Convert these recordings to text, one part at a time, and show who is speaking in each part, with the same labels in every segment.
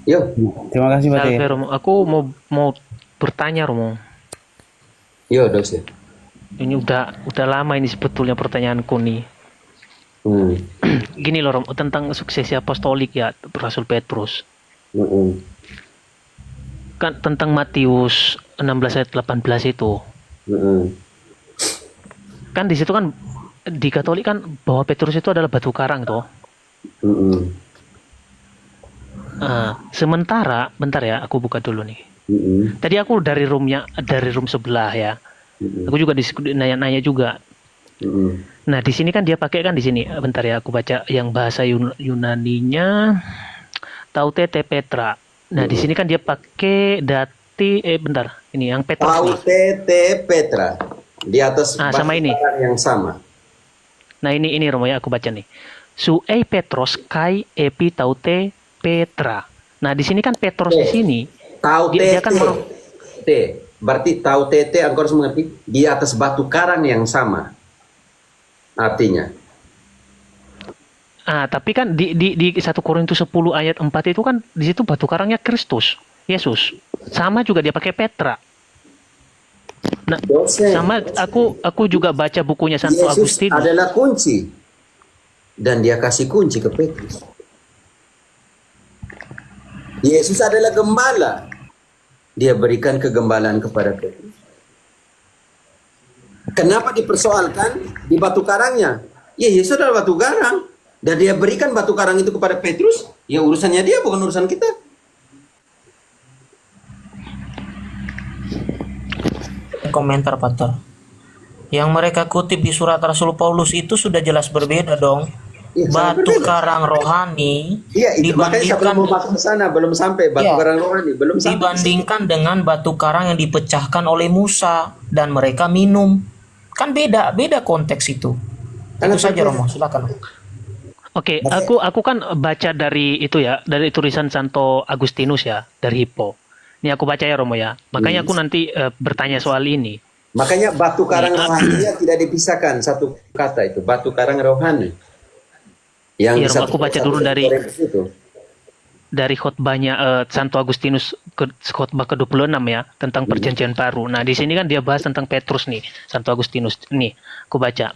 Speaker 1: Yo,
Speaker 2: Terima kasih Pak Teh.
Speaker 3: Salve Romo, aku mau bertanya Romo.
Speaker 1: yo dosen.
Speaker 3: Ini udah lama ini sebetulnya pertanyaanku nih.
Speaker 1: Hmm.
Speaker 3: Gini loh Romo, tentang suksesi apostolik ya Rasul Petrus.
Speaker 1: Mm-mm.
Speaker 3: Kan tentang Matius 16 ayat 18 itu.
Speaker 1: Mm-mm.
Speaker 3: Kan di situ kan di Katolik kan bahwa Petrus itu adalah batu karang toh.
Speaker 1: Mm-mm.
Speaker 3: Sementara bentar ya, aku buka dulu nih.
Speaker 1: Mm-mm.
Speaker 3: Tadi aku dari room sebelah ya.
Speaker 1: Mm-mm.
Speaker 3: Aku juga nanya-nanya juga.
Speaker 1: Mm-mm.
Speaker 3: Nah, di sini kan dia pakai kan di sini. Bentar ya, aku baca yang bahasa Yunaninya Tautete Petra. Nah, di
Speaker 1: Mm-mm.
Speaker 3: sini kan dia pakai dati bentar. Ini yang Petrus nih.
Speaker 1: Tautete Petra di atas
Speaker 3: Sama
Speaker 1: batu
Speaker 3: ini.
Speaker 1: karang yang sama.
Speaker 3: Nah, ini Romo ya aku baca nih. Suei Petros kai epi taute Petra. Nah, di sini kan Petros di
Speaker 1: Eh,
Speaker 3: sini dia kan
Speaker 1: Tautete. T. Berarti tautete engkau harus mengerti di atas batu karang yang sama. Artinya.
Speaker 3: tapi kan di 1 Korintus 10 ayat 4 itu kan di situ batu karangnya Kristus, Yesus. Sama juga dia pakai Petra. Nah,
Speaker 1: Dosen.
Speaker 3: sama aku juga baca bukunya Santo
Speaker 1: Yesus
Speaker 3: Agustinus.
Speaker 1: adalah kunci. Dan dia kasih kunci ke Petrus. Yesus adalah gembala. Dia berikan kegembalaan kepada Petrus. Kenapa dipersoalkan di batu karangnya? Ya Yesus adalah batu karang. Dan dia berikan batu karang itu kepada Petrus. Ya urusannya dia, bukan urusan kita.
Speaker 4: Komentar Pater. Yang mereka kutip di surat Rasul Paulus itu sudah jelas berbeda dong.
Speaker 1: Ya, sangat
Speaker 4: Batu
Speaker 1: berbeda.
Speaker 4: karang rohani
Speaker 1: Iya, itu makanya saya belum mau
Speaker 4: dibandingkan
Speaker 1: masuk ke sana, belum sampai batu
Speaker 4: ya,
Speaker 1: karang rohani, belum sampai.
Speaker 4: dibandingkan dengan batu karang yang dipecahkan oleh Musa dan mereka minum. Kan beda konteks itu. Itu
Speaker 1: Sangat
Speaker 4: saja
Speaker 1: berbeda.
Speaker 4: Romo, silakan.
Speaker 3: Oke, aku kan baca dari itu ya, dari tulisan Santo Agustinus ya, dari Hippo. Ini aku baca ya Romo ya. Makanya aku nanti bertanya soal ini.
Speaker 1: Makanya batu karang
Speaker 3: Nih,
Speaker 1: rohani tidak dipisahkan satu kata itu, batu karang rohani. Yang
Speaker 3: iya
Speaker 1: di
Speaker 3: Romo, aku baca dulu dari
Speaker 1: Korintus itu.
Speaker 3: khotbahnya Santo Agustinus khotbah ke-26 ya, tentang perjanjian baru. Nah, di sini kan dia bahas tentang Petrus nih, Santo Agustinus. Nih, aku baca.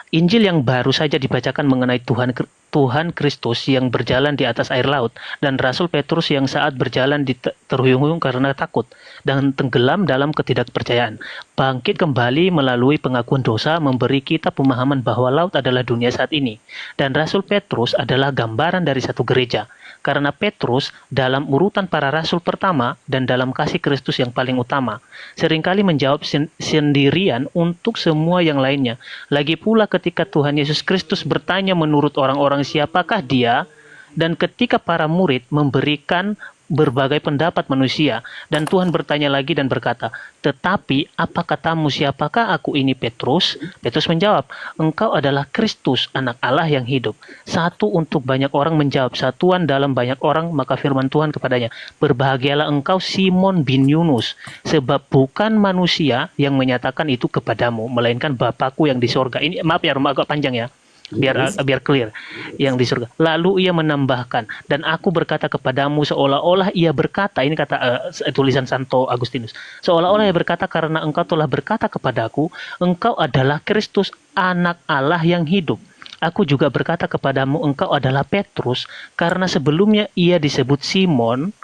Speaker 3: Injil yang baru saja dibacakan mengenai Tuhan Kristus yang berjalan di atas air laut dan Rasul Petrus yang saat berjalan terhuyung-huyung karena takut dan tenggelam dalam ketidakpercayaan. Bangkit kembali melalui pengakuan dosa memberi kita pemahaman bahwa laut adalah dunia saat ini. Dan Rasul Petrus adalah gambaran dari satu gereja. Karena Petrus dalam urutan para rasul pertama dan dalam kasih Kristus yang paling utama, seringkali menjawab sendirian untuk semua yang lainnya. Lagi pula ketika Tuhan Yesus Kristus bertanya menurut orang-orang siapakah dia, dan ketika para murid memberikan berbagai pendapat manusia, dan Tuhan bertanya lagi dan berkata, tetapi apa katamu siapakah aku ini Petrus? Petrus menjawab, engkau adalah Kristus, anak Allah yang hidup. Satu untuk banyak orang menjawab, satuan dalam banyak orang, maka firman Tuhan kepadanya, berbahagialah engkau Simon bin Yunus, sebab bukan manusia yang menyatakan itu kepadamu, melainkan Bapakku yang di sorga. Ini maaf ya, agak panjang ya. Biar clear yang di surga. Lalu ia menambahkan, dan aku berkata kepadamu seolah-olah ia berkata, ini kata tulisan Santo Agustinus, seolah-olah ia berkata karena engkau telah berkata kepadaku, engkau adalah Kristus anak Allah yang hidup. Aku juga berkata kepadamu engkau adalah Petrus, karena sebelumnya ia disebut Simon,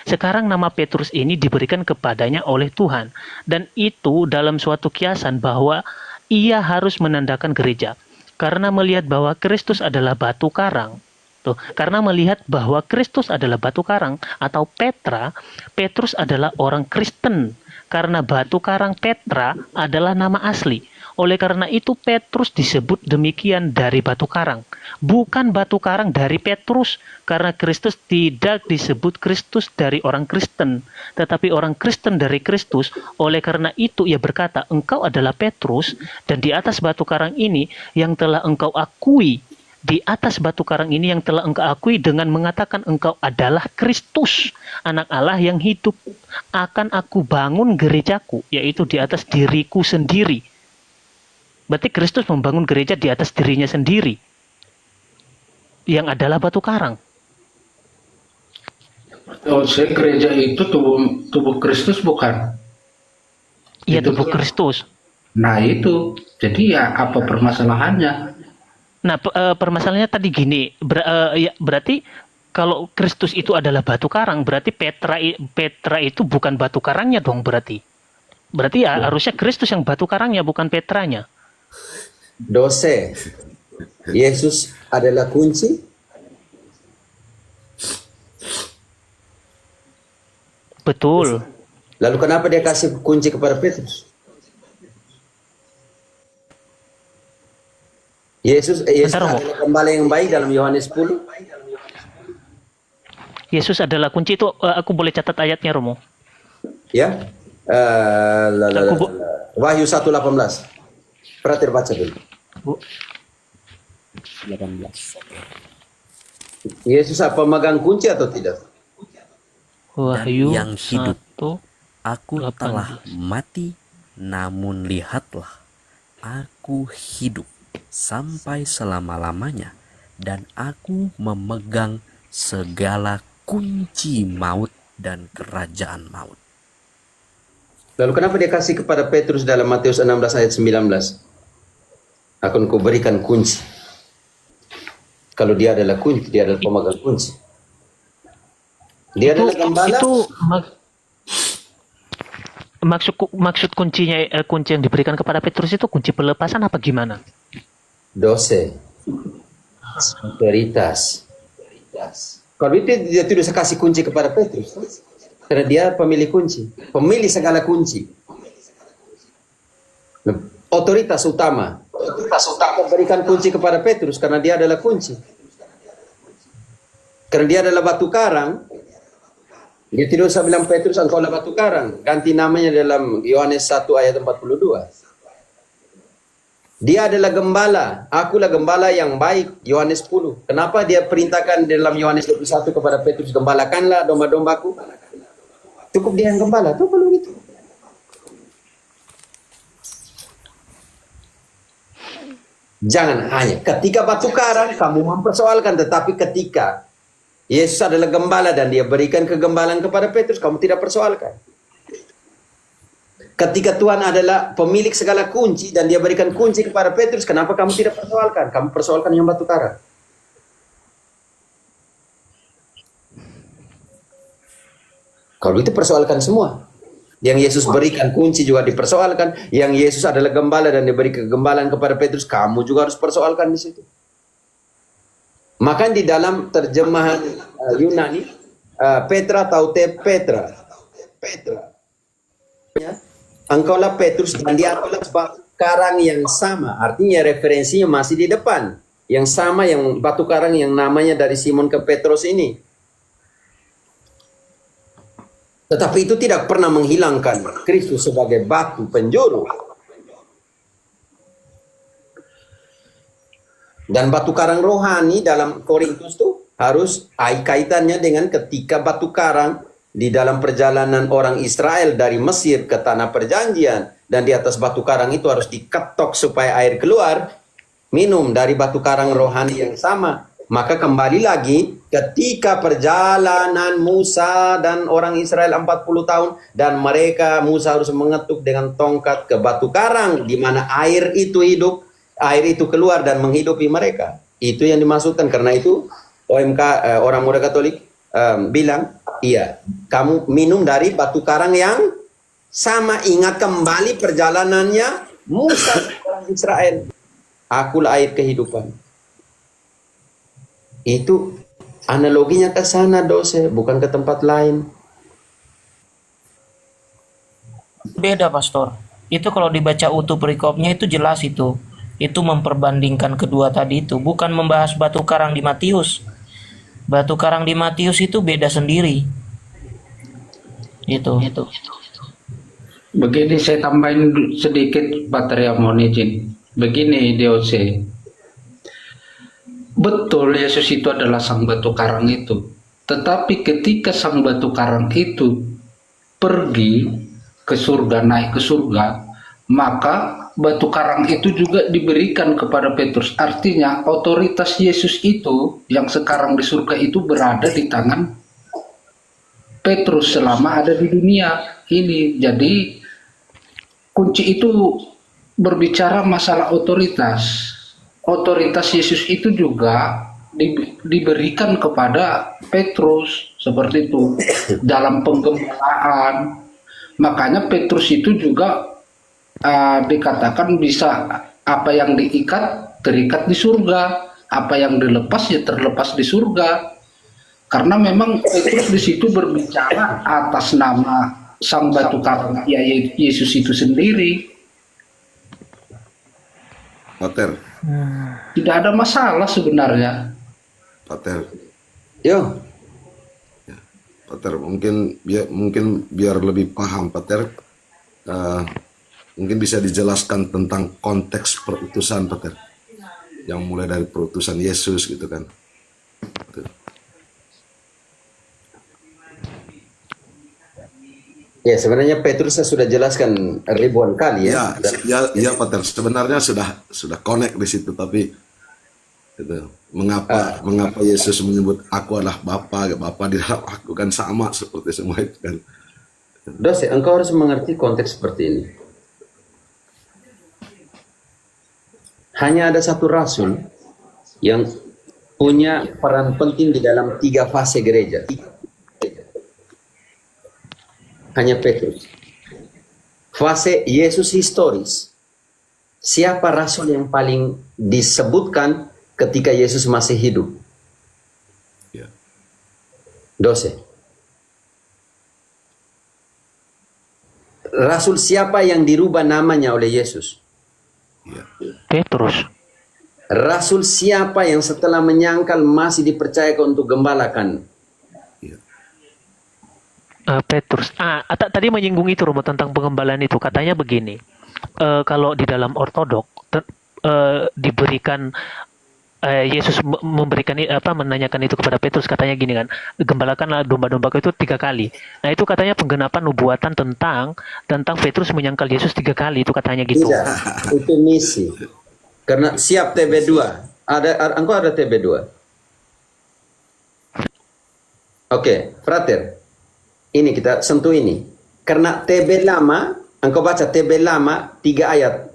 Speaker 3: sekarang nama Petrus ini diberikan kepadanya oleh Tuhan. Dan itu dalam suatu kiasan bahwa ia harus menandakan gereja. Karena melihat bahwa Kristus adalah batu karang. Tuh, karena melihat bahwa Kristus adalah batu karang atau Petra, Petrus adalah orang Kristen. Karena batu karang Petra adalah nama asli. Oleh karena itu Petrus disebut demikian dari batu karang. Bukan batu karang dari Petrus. Karena Kristus tidak disebut Kristus dari orang Kristen. Tetapi orang Kristen dari Kristus. Oleh karena itu ia berkata, engkau adalah Petrus. Dan di atas batu karang ini yang telah engkau akui. Di atas batu karang ini yang telah engkau akui dengan mengatakan engkau adalah Kristus, anak Allah yang hidup. Akan aku bangun gerejaku, yaitu di atas diriku sendiri. Berarti Kristus membangun gereja di atas dirinya sendiri. yang adalah batu karang.
Speaker 2: Oh, saya gereja itu tubuh Kristus bukan?
Speaker 3: Iya,
Speaker 2: Itu
Speaker 3: tubuh
Speaker 2: tuh.
Speaker 3: Kristus.
Speaker 2: Nah itu, jadi ya apa permasalahannya?
Speaker 3: Nah, permasalahannya tadi gini, ya, berarti kalau Kristus itu adalah batu karang, berarti Petra itu bukan batu karangnya dong berarti. Berarti ya harusnya Kristus yang batu karangnya, bukan Petranya.
Speaker 1: Dose. Yesus adalah kunci.
Speaker 3: Betul.
Speaker 1: Lalu kenapa dia kasih kunci kepada Petrus? Yesus
Speaker 3: Bentar, Romo.
Speaker 1: adalah gembala yang baik dalam Yohanes 10.
Speaker 3: Yesus adalah kunci itu, aku boleh catat ayatnya, Romo.
Speaker 1: Ya. Wahyu 1:18. Perhati baca dulu.
Speaker 3: Bu.
Speaker 5: 18.
Speaker 1: Yesus apa pemegang kunci atau tidak?
Speaker 3: Wahyu
Speaker 5: yang hidup.
Speaker 3: 1.
Speaker 5: Aku
Speaker 3: 18.
Speaker 5: telah mati, namun lihatlah, aku hidup sampai selama-lamanya, dan aku memegang segala kunci maut dan kerajaan maut.
Speaker 1: Lalu kenapa dia kasih kepada Petrus dalam Matius 16 ayat 19? Akan kuberikan kunci. Kalau dia adalah kunci, dia adalah pemegang kunci. Dia adalah gembala.
Speaker 3: Itu maksud kuncinya, kunci yang diberikan kepada Petrus itu kunci pelepasan apa gimana?
Speaker 1: Dose. Veritas. Kalau itu dia tidak usah kasih kunci kepada Petrus. Karena dia pemilik kunci. Pemilik segala kunci. Otoritas utama. Berikan kunci kepada Petrus karena dia adalah kunci. Karena dia adalah batu karang. Dia tidak usah bilang Petrus engkau adalah batu karang. Ganti namanya dalam Yohanes 1 ayat 42. Dia adalah gembala. Akulah gembala yang baik. Yohanes 10. Kenapa dia perintahkan dalam Yohanes 21 kepada Petrus, gembalakanlah domba-dombaku? Cukup dia yang gembala. Itu perlu gitu. Jangan hanya ketika batu karang kamu mempersoalkan, tetapi ketika Yesus adalah gembala dan dia berikan kegembalaan kepada Petrus, kamu tidak persoalkan. Ketika Tuhan adalah pemilik segala kunci dan dia berikan kunci kepada Petrus, kenapa kamu tidak persoalkan? Kamu persoalkan yang batu karang. Kalau itu persoalkan semua. Yang Yesus berikan kunci juga dipersoalkan. Yang Yesus adalah gembala dan diberi kegembalaan kepada Petrus, kamu juga harus persoalkan di situ. Maka di dalam terjemahan Yunani, Petra taute Petra. Ya. Engkaulah Petrus dan dia adalah batu karang yang sama. Artinya referensinya masih di depan. Yang sama yang batu karang yang namanya dari Simon ke Petrus ini. Tetapi itu tidak pernah menghilangkan Kristus sebagai batu penjuru. Dan batu karang rohani dalam Korintus itu harus kaitannya dengan ketika batu karang di dalam perjalanan orang Israel dari Mesir ke tanah perjanjian. Dan di atas batu karang itu harus diketok supaya air keluar. Minum dari batu karang rohani yang sama. Maka kembali lagi ketika perjalanan Musa dan orang Israel 40 tahun. Dan Musa harus mengetuk dengan tongkat ke batu karang. Di mana air itu hidup. Air itu keluar dan menghidupi mereka. Itu yang dimaksudkan. Karena itu OMK orang muda Katolik bilang, iya, kamu minum dari batu karang yang sama. Ingat kembali perjalanannya Musa dan orang Israel. Akulah air kehidupan. Itu analoginya ke sana, Dose, bukan ke tempat lain.
Speaker 4: Beda, Pastor. Itu kalau dibaca utuh perikopnya itu jelas itu. Itu memperbandingkan kedua tadi itu. Bukan membahas batu karang di Matius. Batu karang di Matius itu beda sendiri. Itu.
Speaker 2: Begini saya tambahin sedikit baterai mohon izin. Begini DOC. Betul Yesus itu adalah sang batu karang itu. Tetapi ketika sang batu karang itu pergi ke surga, naik ke surga, maka batu karang itu juga diberikan kepada Petrus. Artinya otoritas Yesus itu yang sekarang di surga itu berada di tangan Petrus selama ada di dunia ini. Jadi kunci itu berbicara masalah otoritas. Otoritas Yesus itu juga diberikan kepada Petrus seperti itu dalam penggembalaan. Makanya Petrus itu juga dikatakan bisa apa yang diikat terikat di surga, apa yang dilepas ya terlepas di surga. Karena memang Petrus di situ berbicara atas nama sang batu karang ya Yesus itu sendiri.
Speaker 6: Pater,
Speaker 2: Tidak ada masalah sebenarnya.
Speaker 6: Pater,
Speaker 1: Yo,
Speaker 6: Pater, mungkin biar lebih paham, Pater, mungkin bisa dijelaskan tentang konteks perutusan, Pater, yang mulai dari perutusan Yesus gitu kan.
Speaker 1: ya sebenarnya Petrus saya sudah jelaskan ribuan kali ya.
Speaker 6: Ya, Pater, sebenarnya sudah connect di situ, tapi gitu, mengapa Yesus menyebut aku adalah Bapa di dalam aku kan sama seperti semua itu kan.
Speaker 1: Dose, engkau harus mengerti konteks seperti ini. Hanya ada satu rasul yang punya peran penting di dalam 3 fase gereja. Hanya Petrus. Fase Yesus historis. Siapa rasul yang paling disebutkan ketika Yesus masih hidup?
Speaker 6: Ya.
Speaker 1: Dose. Rasul siapa yang dirubah namanya oleh Yesus?
Speaker 6: Ya.
Speaker 3: Petrus.
Speaker 1: Rasul siapa yang setelah menyangkal masih dipercayakan untuk gembalakan?
Speaker 6: Ya.
Speaker 3: Petrus. Tadi menyinggung itu Romo tentang pengembalaan itu. Katanya begini. Kalau di dalam ortodok diberikan Yesus memberikan menanyakan itu kepada Petrus, katanya gini kan, gembalakanlah domba-dombaku itu 3 kali. Nah itu katanya penggenapan nubuatan tentang Petrus menyangkal Yesus 3 kali, itu katanya gitu.
Speaker 1: Tidak, itu misi. Karena siap TB2. Engkau ada TB2. Oke, frater. Ini kita sentuh ini. Karena TB lama, engkau baca TB lama 3 ayat.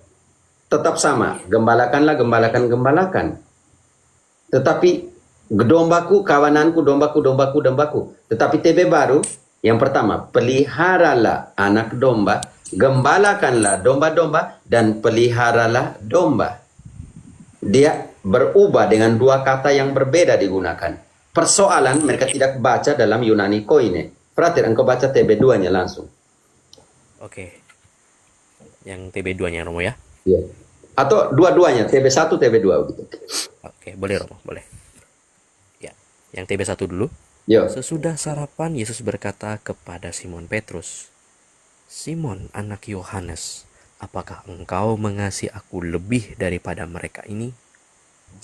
Speaker 1: Tetap sama. Gembalakanlah, gembalakan. Tetapi dombaku, kawananku, dombaku. Tetapi TB baru, yang pertama, peliharalah anak domba, gembalakanlah domba-domba, dan peliharalah domba. Dia berubah dengan 2 kata yang berbeda digunakan. Persoalan mereka tidak baca dalam Yunani Koine. Frater, engkau baca TB2-nya langsung.
Speaker 5: Oke. Yang TB2-nya Romo ya?
Speaker 1: Iya. Atau dua-duanya, TB1, TB2 gitu.
Speaker 5: Oke, boleh Romo, boleh. Ya, yang TB1 dulu.
Speaker 1: Yo.
Speaker 5: Sesudah sarapan, Yesus berkata kepada Simon Petrus, Simon, anak Yohanes, apakah engkau mengasihi aku lebih daripada mereka ini?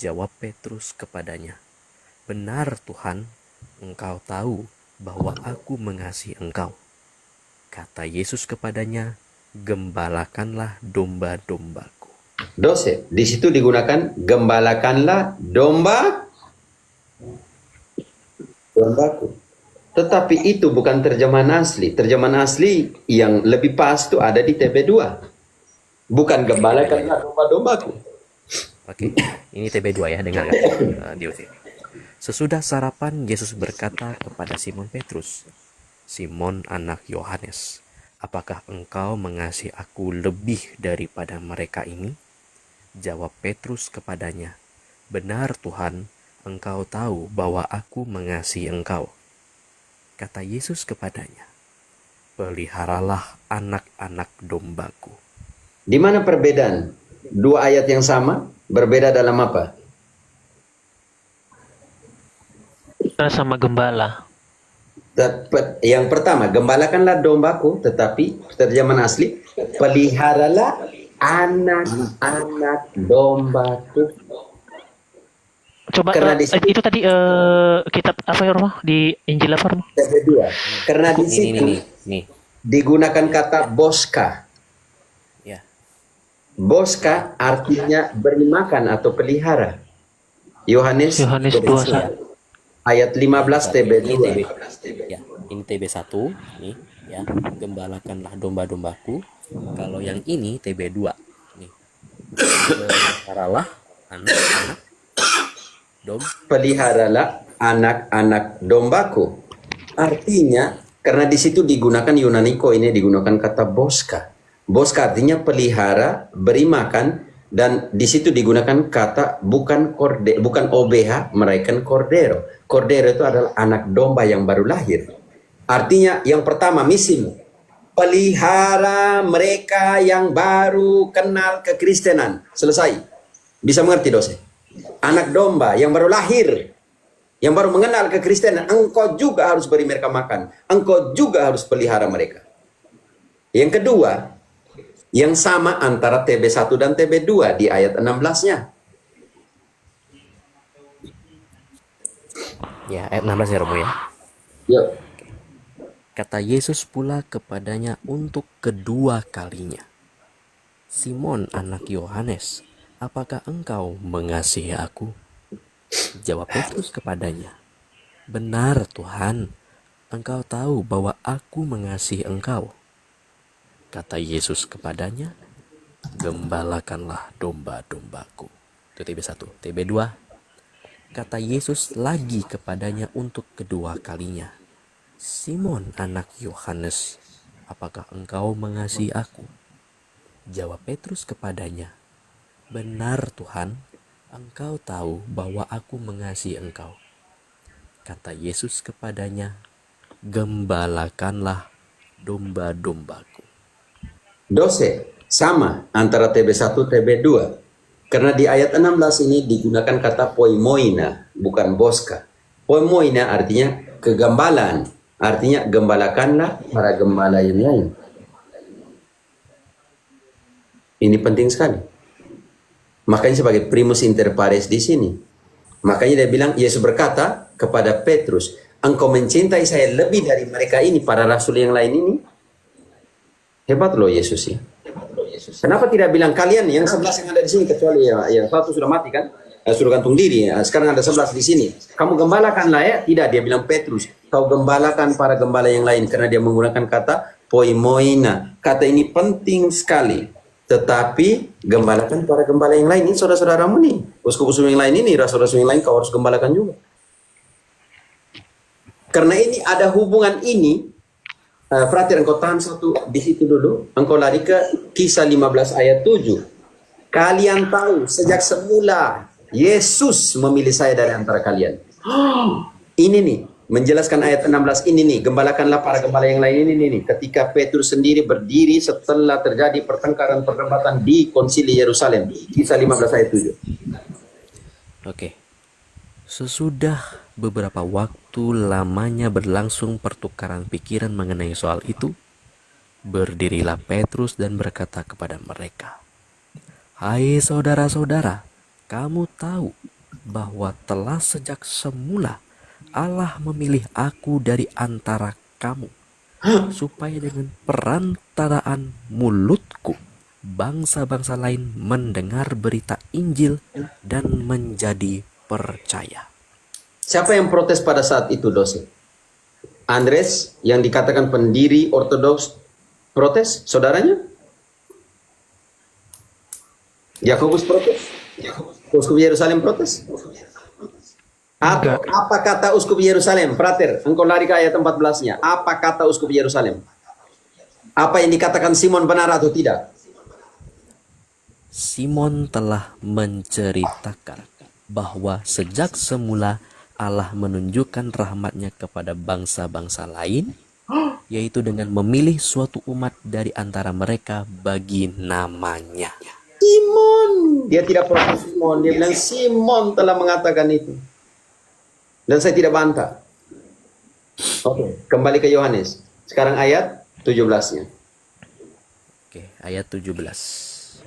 Speaker 5: Jawab Petrus kepadanya, benar Tuhan, engkau tahu bahwa aku mengasihi engkau. Kata Yesus kepadanya, gembalakanlah domba-dombaku.
Speaker 1: Dose, di situ digunakan gembalakanlah dombaku. Tetapi itu bukan terjemahan asli. Terjemahan asli yang lebih pas itu ada di TB2. Bukan gembalakanlah domba-dombaku.
Speaker 5: Oke, ini TB2 ya, dengarkan. DOC. Sesudah sarapan, Yesus berkata kepada Simon Petrus, Simon anak Yohanes, apakah engkau mengasihi aku lebih daripada mereka ini? Jawab Petrus kepadanya, benar Tuhan, engkau tahu bahwa aku mengasihi engkau. Kata Yesus kepadanya, peliharalah anak-anak dombaku.
Speaker 1: Di mana perbedaan? 2 ayat yang sama, berbeda dalam apa?
Speaker 3: Sama gembala.
Speaker 1: Yang pertama, gembalakanlah dombaku, tetapi terjemahan asli, peliharalah anak-anak dombaku.
Speaker 3: Coba
Speaker 1: Karena
Speaker 3: itu tadi kitab apa ya Romo? Di Injil apa Romo?
Speaker 1: TB2. Karena di situ
Speaker 5: Ini.
Speaker 1: digunakan kata boska.
Speaker 5: Ya.
Speaker 1: Boska artinya beri makan atau pelihara. Yohanes
Speaker 3: Yohanes 21.
Speaker 1: ayat 15 TB2.
Speaker 5: Ini TB. Ya, ini TB1 nih ya. Gembalakanlah domba-dombaku. Kalau yang ini TB2 nih. Peliharalah anak-anak
Speaker 1: Peliharalah anak-anak dombaku. Artinya, karena di situ digunakan Yunaniko, ini digunakan kata boska. Boska artinya pelihara, beri makan, dan di situ digunakan kata bukan OBH, melainkan cordero. Cordero itu adalah anak domba yang baru lahir. Artinya yang pertama misimu, pelihara mereka yang baru kenal kekristenan. Selesai. Bisa mengerti dosen? Anak domba yang baru lahir, yang baru mengenal kekristenan, engkau juga harus beri mereka makan. Engkau juga harus pelihara mereka. Yang kedua, yang sama antara TB1 dan TB2 di ayat 16-nya.
Speaker 5: ya ayat 16 ya Romo ya.
Speaker 1: Yuk.
Speaker 5: Kata Yesus pula kepadanya untuk kedua kalinya, Simon anak Yohanes, apakah engkau mengasihi aku? Jawab Petrus kepadanya, benar Tuhan, engkau tahu bahwa aku mengasihi engkau. Kata Yesus kepadanya, gembalakanlah domba-dombaku. Itu TB1. TB2, kata Yesus lagi kepadanya untuk kedua kalinya, Simon anak Yohanes, apakah engkau mengasihi aku? Jawab Petrus kepadanya, benar Tuhan, engkau tahu bahwa aku mengasihi engkau. Kata Yesus kepadanya, gembalakanlah domba-dombaku.
Speaker 1: Dose sama antara TB1 TB2. Karena di ayat 16 ini digunakan kata poimoina, bukan boska. Poimoina artinya kegembalaan. Artinya gembalakanlah para gembala yang lain. Ini penting sekali. Makanya sebagai primus inter pares di sini. Makanya dia bilang, Yesus berkata kepada Petrus, engkau mencintai saya lebih dari mereka ini, para rasul yang lain ini. Hebat loh Yesus ya. Kenapa tidak bilang kalian yang 11 yang ada di sini, kecuali yang satu sudah mati kan? Sudah gantung diri. Sekarang ada 11 di sini. Kamu gembalakanlah ya. Tidak, dia bilang Petrus, kau gembalakan para gembala yang lain, karena dia menggunakan kata poimoina. Kata ini penting sekali. Tetapi gembalakan para gembala yang lain. Ini saudara-saudaramu nih. Uskup-uskup yang lain ini, rasul-rasul yang lain kau harus gembalakan juga. Karena ini ada hubungan ini. Frater, engkau tahan satu di situ dulu. Engkau lari ke Kisah 15 ayat 7. Kalian tahu sejak semula Yesus memilih saya dari antara kalian. Ini nih, menjelaskan ayat 16 ini nih, gembalakanlah para gembala yang lain ini nih. Ketika Petrus sendiri berdiri setelah terjadi pertengkaran perdebatan di konsili Yerusalem. Kisah 15 ayat 7.
Speaker 5: Oke. Sesudah beberapa waktu lamanya berlangsung pertukaran pikiran mengenai soal itu, berdirilah Petrus dan berkata kepada mereka, hai saudara-saudara, kamu tahu bahwa telah sejak semula Allah memilih aku dari antara kamu, supaya dengan perantaraan mulutku bangsa-bangsa lain mendengar berita Injil dan menjadi percaya.
Speaker 1: Siapa yang protes pada saat itu, dosen? Andres yang dikatakan pendiri ortodoks protes, saudaranya? Yakobus protes? Uskup Yerusalem protes? Apa kata Uskup Yerusalem? Frater, engkau lari ke ayat 14-nya. Apa kata Uskup Yerusalem? Apa yang dikatakan Simon benar atau tidak?
Speaker 5: Simon telah menceritakan bahwa sejak semula Allah menunjukkan rahmat-Nya kepada bangsa-bangsa lain, yaitu dengan memilih suatu umat dari antara mereka bagi namanya.
Speaker 1: Simon, dia tidak protes Simon, dia bilang Simon telah mengatakan itu. Dan saya tidak bantah. Oke, kembali ke Yohanes. Sekarang ayat 17-nya.
Speaker 5: Oke, ayat 17.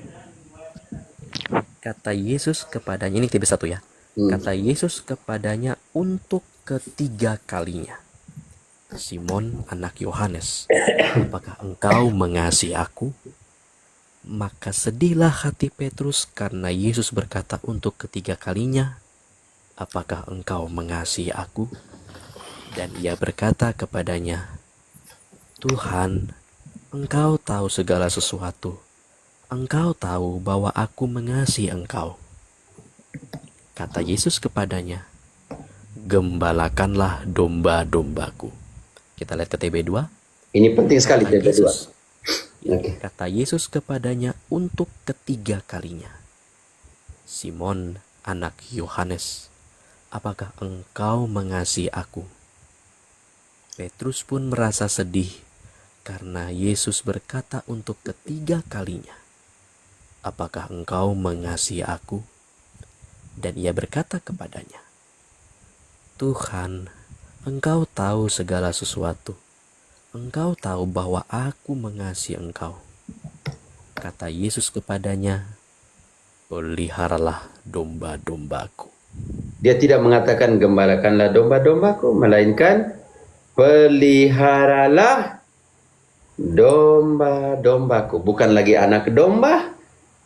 Speaker 5: Kata Yesus kepadanya, ini TB1 ya. Kata Yesus kepadanya untuk ketiga kalinya, Simon anak Yohanes, apakah engkau mengasihi aku? Maka sedihlah hati Petrus karena Yesus berkata untuk ketiga kalinya, "Apakah engkau mengasihi aku?" Dan ia berkata kepadanya, "Tuhan, engkau tahu segala sesuatu. Engkau tahu bahwa aku mengasihi engkau." Kata Yesus kepadanya, "Gembalakanlah domba-dombaku." Kita lihat ke TB2.
Speaker 1: Ini penting sekali
Speaker 5: Kata
Speaker 1: TB2.
Speaker 5: Yesus,
Speaker 1: Oke.
Speaker 5: kata Yesus kepadanya untuk ketiga kalinya, "Simon, anak Yohanes, apakah engkau mengasihi aku?" Petrus pun merasa sedih karena Yesus berkata untuk ketiga kalinya, "Apakah engkau mengasihi aku?" Dan ia berkata kepadanya, "Tuhan, engkau tahu segala sesuatu. Engkau tahu bahwa aku mengasihi engkau." Kata Yesus kepadanya, "Peliharalah domba-dombaku."
Speaker 1: Dia tidak mengatakan gembalakanlah domba-dombaku, melainkan peliharalah domba-dombaku. Bukan lagi anak domba,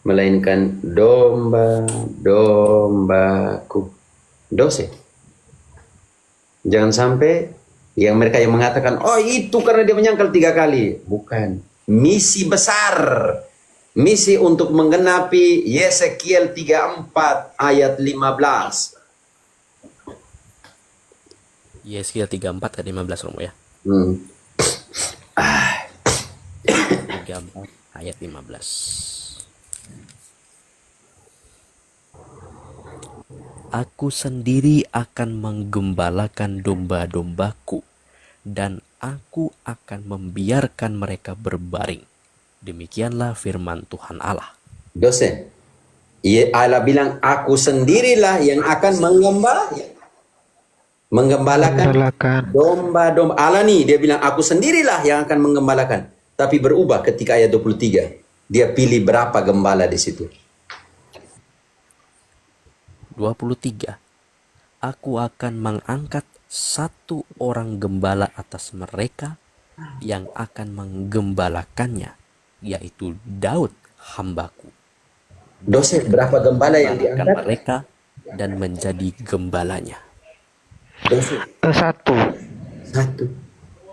Speaker 1: melainkan domba-dombaku. Dose. Jangan sampai yang mereka yang mengatakan, oh itu karena dia menyangkal 3 kali. Bukan. Misi besar. Misi untuk menggenapi Yesekiel 34 ayat 15.
Speaker 5: Yeskiel 34 ayat 15 Romo ya. 34 ayat 15. "Aku sendiri akan menggembalakan domba-dombaku, dan aku akan membiarkan mereka berbaring. Demikianlah firman Tuhan Allah."
Speaker 1: Dosen. Allah bilang, aku sendirilah yang akan menggembalakan domba-domba. Allah nih, dia bilang, aku sendirilah yang akan menggembalakan. Tapi berubah ketika ayat 23. Dia pilih berapa gembala di situ.
Speaker 5: 23. "Aku akan mengangkat 1 orang gembala atas mereka yang akan menggembalakannya, yaitu Daud hambaku.
Speaker 1: Dosen, berapa gembala yang
Speaker 5: Menggembalakan
Speaker 1: diangkat?
Speaker 5: mereka dan menjadi gembalanya."
Speaker 1: Dosen,
Speaker 3: Satu.
Speaker 1: 1.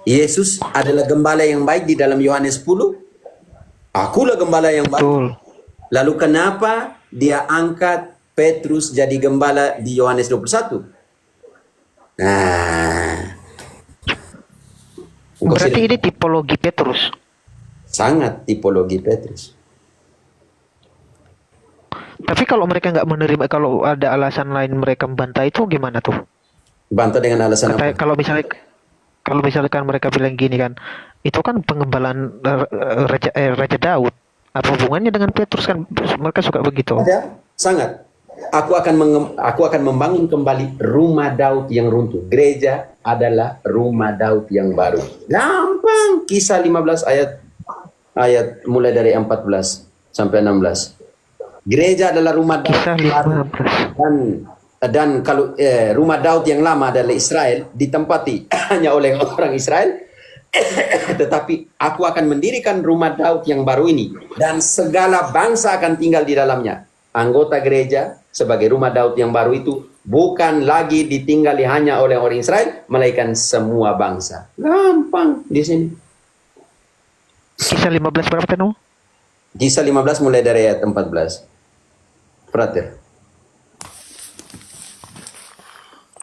Speaker 1: Yesus adalah gembala yang baik di dalam Yohanes 10. Akulah gembala yang baik.
Speaker 3: Betul.
Speaker 1: Lalu kenapa dia angkat Petrus jadi gembala di Yohanes 21? Nah,
Speaker 3: Berarti ini tipologi Petrus.
Speaker 1: sangat tipologi Petrus.
Speaker 3: Tapi kalau mereka nggak menerima, kalau ada alasan lain mereka membantah itu gimana tuh?
Speaker 1: Bantah dengan alasan apa?
Speaker 3: Kalau misalkan mereka bilang gini kan, itu kan pengembalaan Raja Daud. Apa hubungannya dengan Petrus kan? Mereka suka begitu.
Speaker 1: Ada, sangat. Aku akan membangun kembali rumah Daud yang runtuh. Gereja adalah rumah Daud yang baru. Gampang. Kisah 15 ayat mulai dari 14 sampai 16. Gereja adalah rumah Daud
Speaker 3: Kisah
Speaker 1: yang baru.
Speaker 3: 15.
Speaker 1: Dan kalau rumah Daud yang lama adalah Israel, ditempati hanya oleh orang Israel. Tetapi aku akan mendirikan rumah Daud yang baru ini, dan segala bangsa akan tinggal di dalamnya. Anggota gereja sebagai rumah Daud yang baru itu bukan lagi ditinggali hanya oleh orang Israel, melainkan semua bangsa. Gampang di sini.
Speaker 3: Kisah 15 berapa tadi?
Speaker 1: Kisah 15 mulai dari ayat 14. Frater.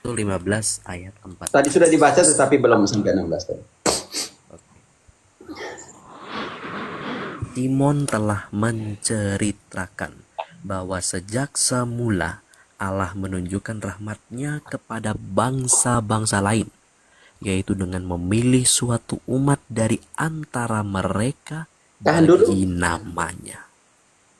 Speaker 5: 15 ayat 4.
Speaker 1: Tadi sudah dibaca tetapi belum sampai 16 tadi.
Speaker 5: Timon telah menceritakan bahwa sejak semula Allah menunjukkan rahmat-Nya kepada bangsa-bangsa lain, yaitu dengan memilih suatu umat dari antara mereka bagi namanya.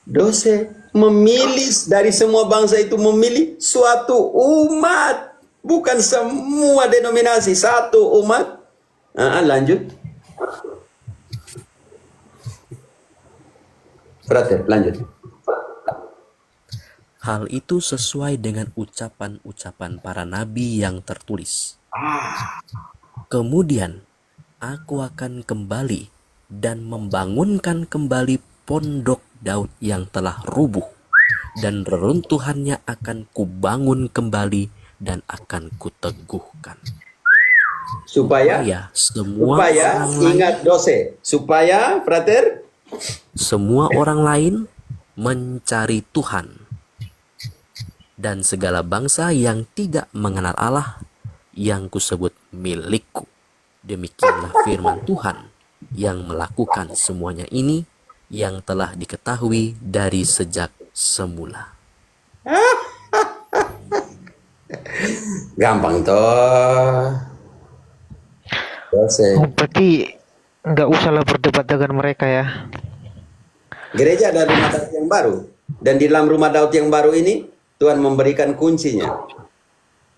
Speaker 1: Dosa memilih dari semua bangsa itu, memilih suatu umat. Bukan semua denominasi, satu umat. Lanjut. Frater, lanjut.
Speaker 5: Hal itu sesuai dengan ucapan-ucapan para nabi yang tertulis. Kemudian aku akan kembali dan membangunkan kembali pondok Daud yang telah rubuh, dan reruntuhannya akan kubangun kembali dan akan kuteguhkan.
Speaker 1: Supaya
Speaker 5: Supaya
Speaker 1: ingat dose, supaya frater
Speaker 5: semua orang lain mencari Tuhan, dan segala bangsa yang tidak mengenal Allah yang kusebut milikku. Demikianlah firman Tuhan yang melakukan semuanya ini, yang telah diketahui dari sejak semula.
Speaker 1: gampang toh. Dose.
Speaker 7: Oh, berarti nggak usahlah berdebat dengan mereka ya.
Speaker 1: Gereja ada rumah Daud yang baru, dan di dalam rumah Daud yang baru ini Tuhan memberikan kuncinya.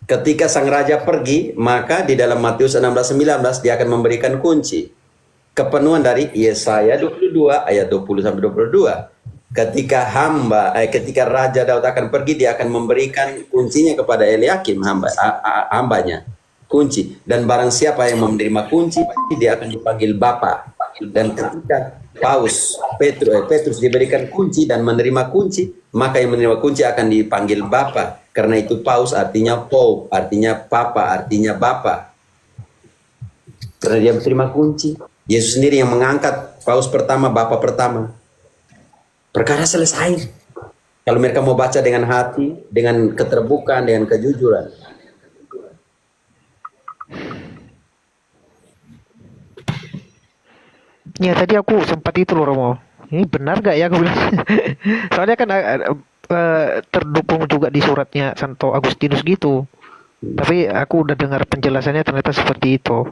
Speaker 1: Ketika sang raja pergi, maka di dalam Matius 16:19 dia akan memberikan kunci. Kepenuhan dari Yesaya 22 ayat 20 sampai 22. Ketika Raja Daud akan pergi, dia akan memberikan kuncinya kepada Eliakim, hambanya. Kunci. Dan barang siapa yang menerima kunci, dia akan dipanggil Bapa. Dan ketika Petrus diberikan kunci dan menerima kunci, maka yang menerima kunci akan dipanggil Bapa. Karena itu Paus artinya Pope, artinya Papa, artinya Bapa. Karena dia menerima kunci. Yesus sendiri yang mengangkat Paus pertama, Bapa pertama. Perkara selesai. Kalau mereka mau baca dengan hati, dengan keterbukaan, dengan kejujuran.
Speaker 7: Ya tadi aku sempat itu loh Romo. Ini benar gak ya aku bilang. Soalnya kan terdukung juga di suratnya Santo Agustinus gitu. Tapi aku udah dengar penjelasannya ternyata seperti itu.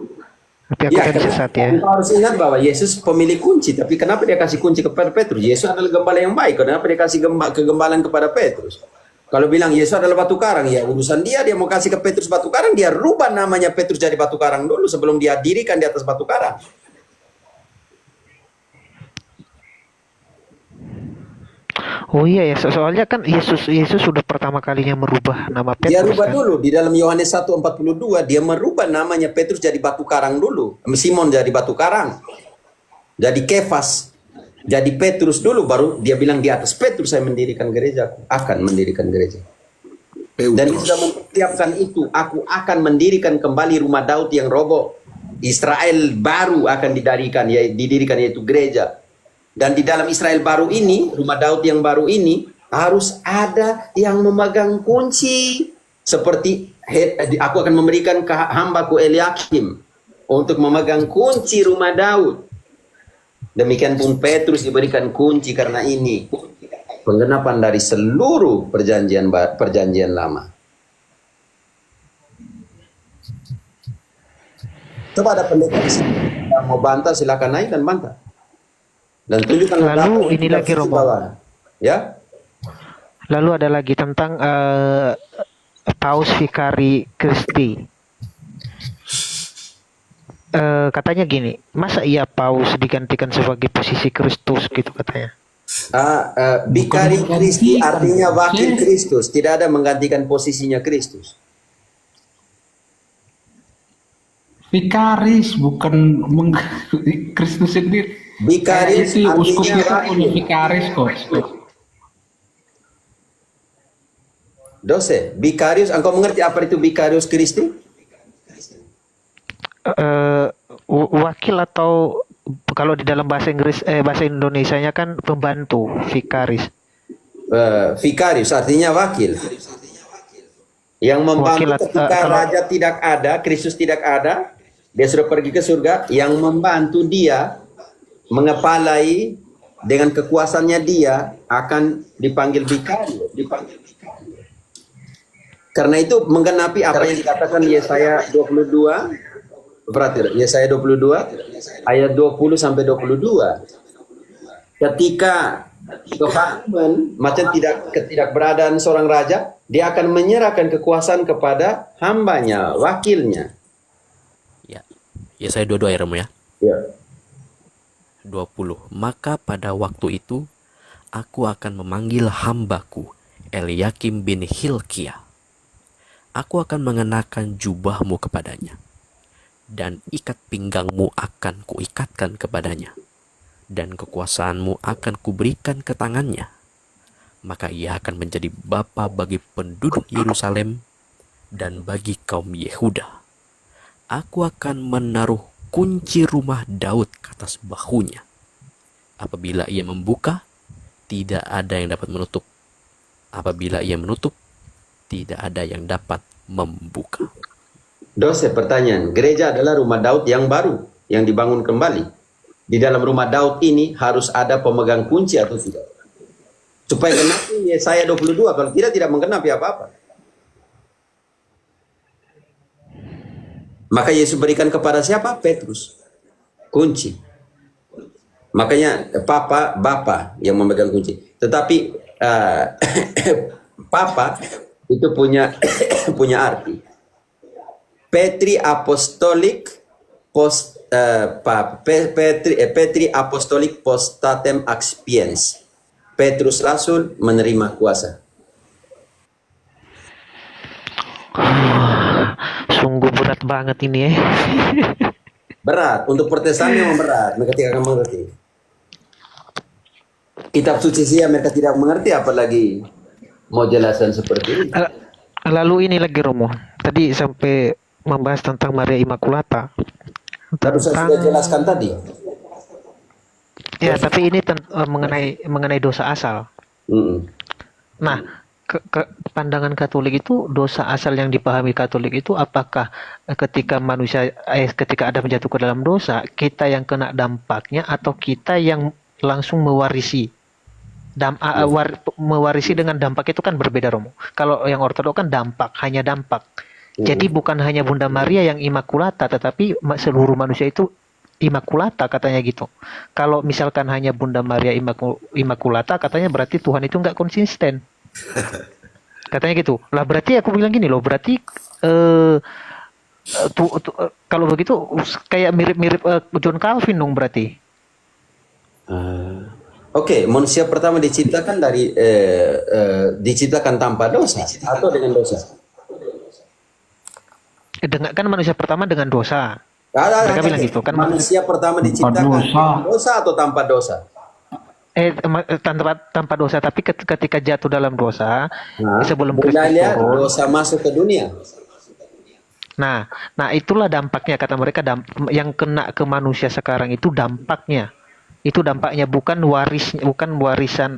Speaker 7: Tapi aku kan sesat ya.
Speaker 1: Kita harus ingat bahwa Yesus pemilik kunci. Tapi kenapa dia kasih kunci kepada Petrus? Yesus adalah gembala yang baik. Kenapa dia kasih kegembalaan kepada Petrus? Kalau bilang Yesus adalah batu karang, ya urusan dia. Dia mau kasih ke Petrus batu karang, dia rubah namanya Petrus jadi batu karang dulu sebelum dia dirikan di atas batu karang.
Speaker 7: Oh iya ya, soalnya kan Yesus sudah pertama kalinya merubah nama Petrus.
Speaker 1: Dia rubah
Speaker 7: kan?
Speaker 1: dulu di dalam Yohanes 1:42, dia merubah namanya Petrus jadi batu karang dulu. Simon jadi batu karang. Jadi Kefas. Jadi Petrus dulu, baru dia bilang di atas Petrus saya mendirikan gereja, akan mendirikan gereja. Dan dia sudah mempersiapkan itu, aku akan mendirikan kembali rumah Daud yang roboh. Israel baru akan didirikan yaitu gereja. Dan di dalam Israel baru ini, rumah Daud yang baru ini, harus ada yang memegang kunci. Seperti, aku akan memberikan ke hambaku Eliakim untuk memegang kunci rumah Daud. Demikian pun Petrus diberikan kunci karena ini. Penggenapan dari seluruh perjanjian lama. Coba ada pendeta di sini yang mau bantah, silakan naik dan bantah. Dan tunjukkan
Speaker 7: Lalu ini lagi Romo.
Speaker 1: Ya.
Speaker 7: Lalu ada lagi tentang Paus Vicari Christi. Katanya gini, masa iya Paus digantikan sebagai posisi Kristus gitu katanya.
Speaker 1: Vicari Christi artinya wakil Kristus, tidak ada menggantikan posisinya Kristus.
Speaker 2: Vikaris bukan Kristus sendiri.
Speaker 1: Vicarius
Speaker 2: Itu uskup
Speaker 1: artinya
Speaker 2: itu punya
Speaker 1: wakil.
Speaker 2: vikaris kok.
Speaker 1: Dose, Vicarius, engkau mengerti apa itu Vicarius Christi?
Speaker 7: Wakil atau kalau di dalam bahasa Inggris bahasa Indonesianya kan pembantu Vicaris.
Speaker 1: Vicarius artinya wakil. Yang membantu
Speaker 7: Wakil
Speaker 1: ketika
Speaker 7: kalau-
Speaker 1: raja tidak ada, Kristus tidak ada, dia sudah pergi ke surga, yang membantu dia mengepalai dengan kekuasaannya dia akan dipanggil Vicarius. Karena itu menggenapi apa yang dikatakan Yesaya 22. Berarti Yesaya 22 ayat 20 sampai 22. Ketika Haman macam ketidakberadaan seorang raja, dia akan menyerahkan kekuasaan kepada hambanya, wakilnya.
Speaker 5: Ya, Yesaya 22 ya Romo ya.
Speaker 1: Ya.
Speaker 5: 20. Maka pada waktu itu aku akan memanggil hambaku Eliakim bin Hilkiah. Aku akan mengenakan jubahmu kepadanya, dan ikat pinggangmu akan kuikatkan kepadanya. dan kekuasaanmu akan kuberikan ke tangannya. Maka ia akan menjadi bapa bagi penduduk Yerusalem dan bagi kaum Yehuda. Aku akan menaruh kunci rumah Daud ke atas bahunya. Apabila ia membuka, tidak ada yang dapat menutup. Apabila ia menutup, tidak ada yang dapat membuka.
Speaker 1: Dosa pertanyaan, gereja adalah rumah Daud yang baru, yang dibangun kembali. Di dalam rumah Daud ini harus ada pemegang kunci atau tidak? Supaya genapi Yesaya 22, kalau tidak menggenapi apa-apa. Maka Yesus berikan kepada siapa? Petrus. Kunci. Makanya Bapa yang memegang kunci. Tetapi Papa itu punya punya arti. Petri apostolik Petri apostolik postatem expiens. Petrus Rasul menerima kuasa.
Speaker 7: Sungguh berat banget ini.
Speaker 1: Berat. Untuk Protestan memang berat. Mereka tidak akan mengerti. Kitab suci sih mereka tidak mengerti, apalagi mau jelasan seperti ini.
Speaker 7: Lalu ini lagi Romo. Tadi sampai membahas tentang Maria Immaculata.
Speaker 1: Baru saya sudah jelaskan tadi.
Speaker 7: Ya, tapi ini mengenai dosa asal. Nah, pandangan Katolik itu dosa asal yang dipahami Katolik itu apakah ketika ketika ada menjatuh ke dalam dosa, kita yang kena dampaknya atau kita yang langsung mewarisi? Mewarisi dengan dampak itu kan berbeda, Romo. Kalau yang ortodoks kan hanya dampak. Jadi bukan hanya Bunda Maria yang Immaculata, tetapi seluruh manusia itu Immaculata katanya gitu. Kalau misalkan hanya Bunda Maria Immaculata, katanya berarti Tuhan itu nggak konsisten. Katanya gitu. Lah berarti aku bilang gini loh, berarti kalau begitu kayak mirip-mirip John Calvin dong berarti.
Speaker 1: Oke, manusia pertama diciptakan diciptakan tanpa dosa atau dengan dosa?
Speaker 7: Kan manusia pertama dengan dosa. Mereka bilang gitu kan.
Speaker 1: Manusia pertama diciptakan dengan dosa atau tanpa dosa?
Speaker 7: Tanpa dosa, tapi ketika jatuh dalam dosa, sebelum Kristus turun,
Speaker 1: dosa masuk ke dunia.
Speaker 7: Nah itulah dampaknya kata mereka, yang kena ke manusia sekarang itu dampaknya. Itu dampaknya bukan warisan,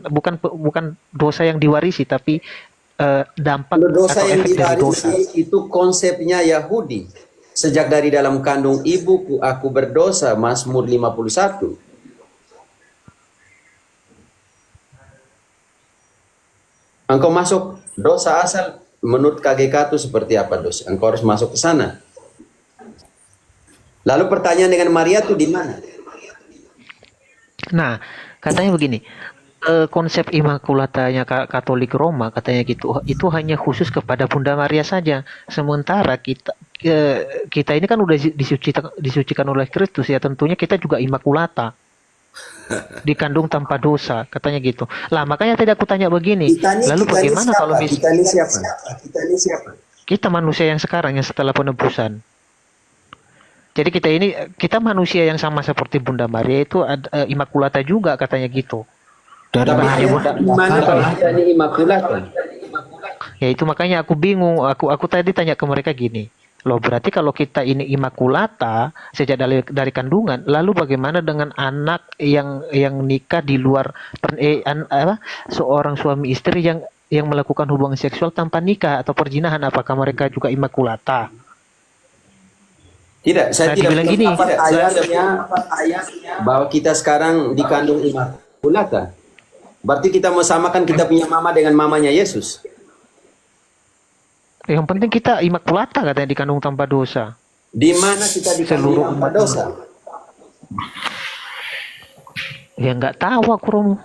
Speaker 7: bukan dosa yang diwarisi, tapi dampak
Speaker 1: dosa
Speaker 7: atau
Speaker 1: yang
Speaker 7: efek dari dosa.
Speaker 1: Itu konsepnya Yahudi. Sejak dari dalam kandung ibuku aku berdosa, Mazmur 51. Engkau masuk dosa asal, menurut KGK itu seperti apa dosa? Engkau harus masuk ke sana. Lalu pertanyaan dengan Maria itu di mana?
Speaker 7: Nah, katanya begini, konsep Immaculatanya Katolik Roma katanya gitu, itu hanya khusus kepada Bunda Maria saja. Sementara kita ini kan udah disucikan oleh Kristus ya, tentunya kita juga Immaculata. Dikandung tanpa dosa, katanya gitu. Lah makanya tadi aku tanya begini, lalu bagaimana kalau
Speaker 1: kita ini siapa?
Speaker 7: Kita manusia yang sekarang yang setelah penebusan. Jadi kita manusia yang sama seperti Bunda Maria itu Immaculata juga katanya gitu.
Speaker 1: Mana kalau kita ini Immaculata?
Speaker 7: Ya itu makanya aku bingung. Aku tadi tanya ke mereka gini. Loh berarti kalau kita ini Immaculata sejak dari kandungan, lalu bagaimana dengan anak yang nikah di luar seorang suami istri yang melakukan hubungan seksual tanpa nikah atau perzinahan, apakah mereka juga Immaculata?
Speaker 1: Tidak, saya tidak
Speaker 7: bilang gini.
Speaker 1: Ayatnya bahwa kita sekarang dikandung Immaculata. Berarti kita mau samakan kita punya mama dengan mamanya Yesus.
Speaker 7: Yang penting kita Immaculata katanya, dikandung tanpa dosa.
Speaker 1: Di mana kita dikandung tanpa dosa?
Speaker 7: Ya nggak tahu aku, Romo.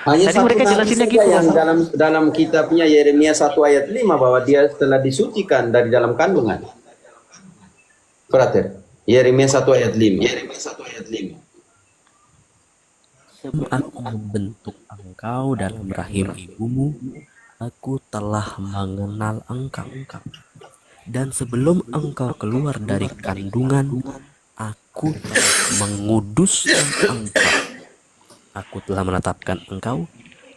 Speaker 1: Hanya
Speaker 7: tadi mereka jelasinnya gitu
Speaker 1: yang dalam kitabnya Yeremia 1 ayat 5 bahwa dia telah disucikan dari dalam kandungan. Frater, Yeremia 1 ayat 5.
Speaker 5: Sebelum aku membentuk engkau dalam rahim ibumu, aku telah mengenal engkau. Dan sebelum engkau keluar dari kandungan, Aku telah menguduskan engkau. Aku telah menetapkan engkau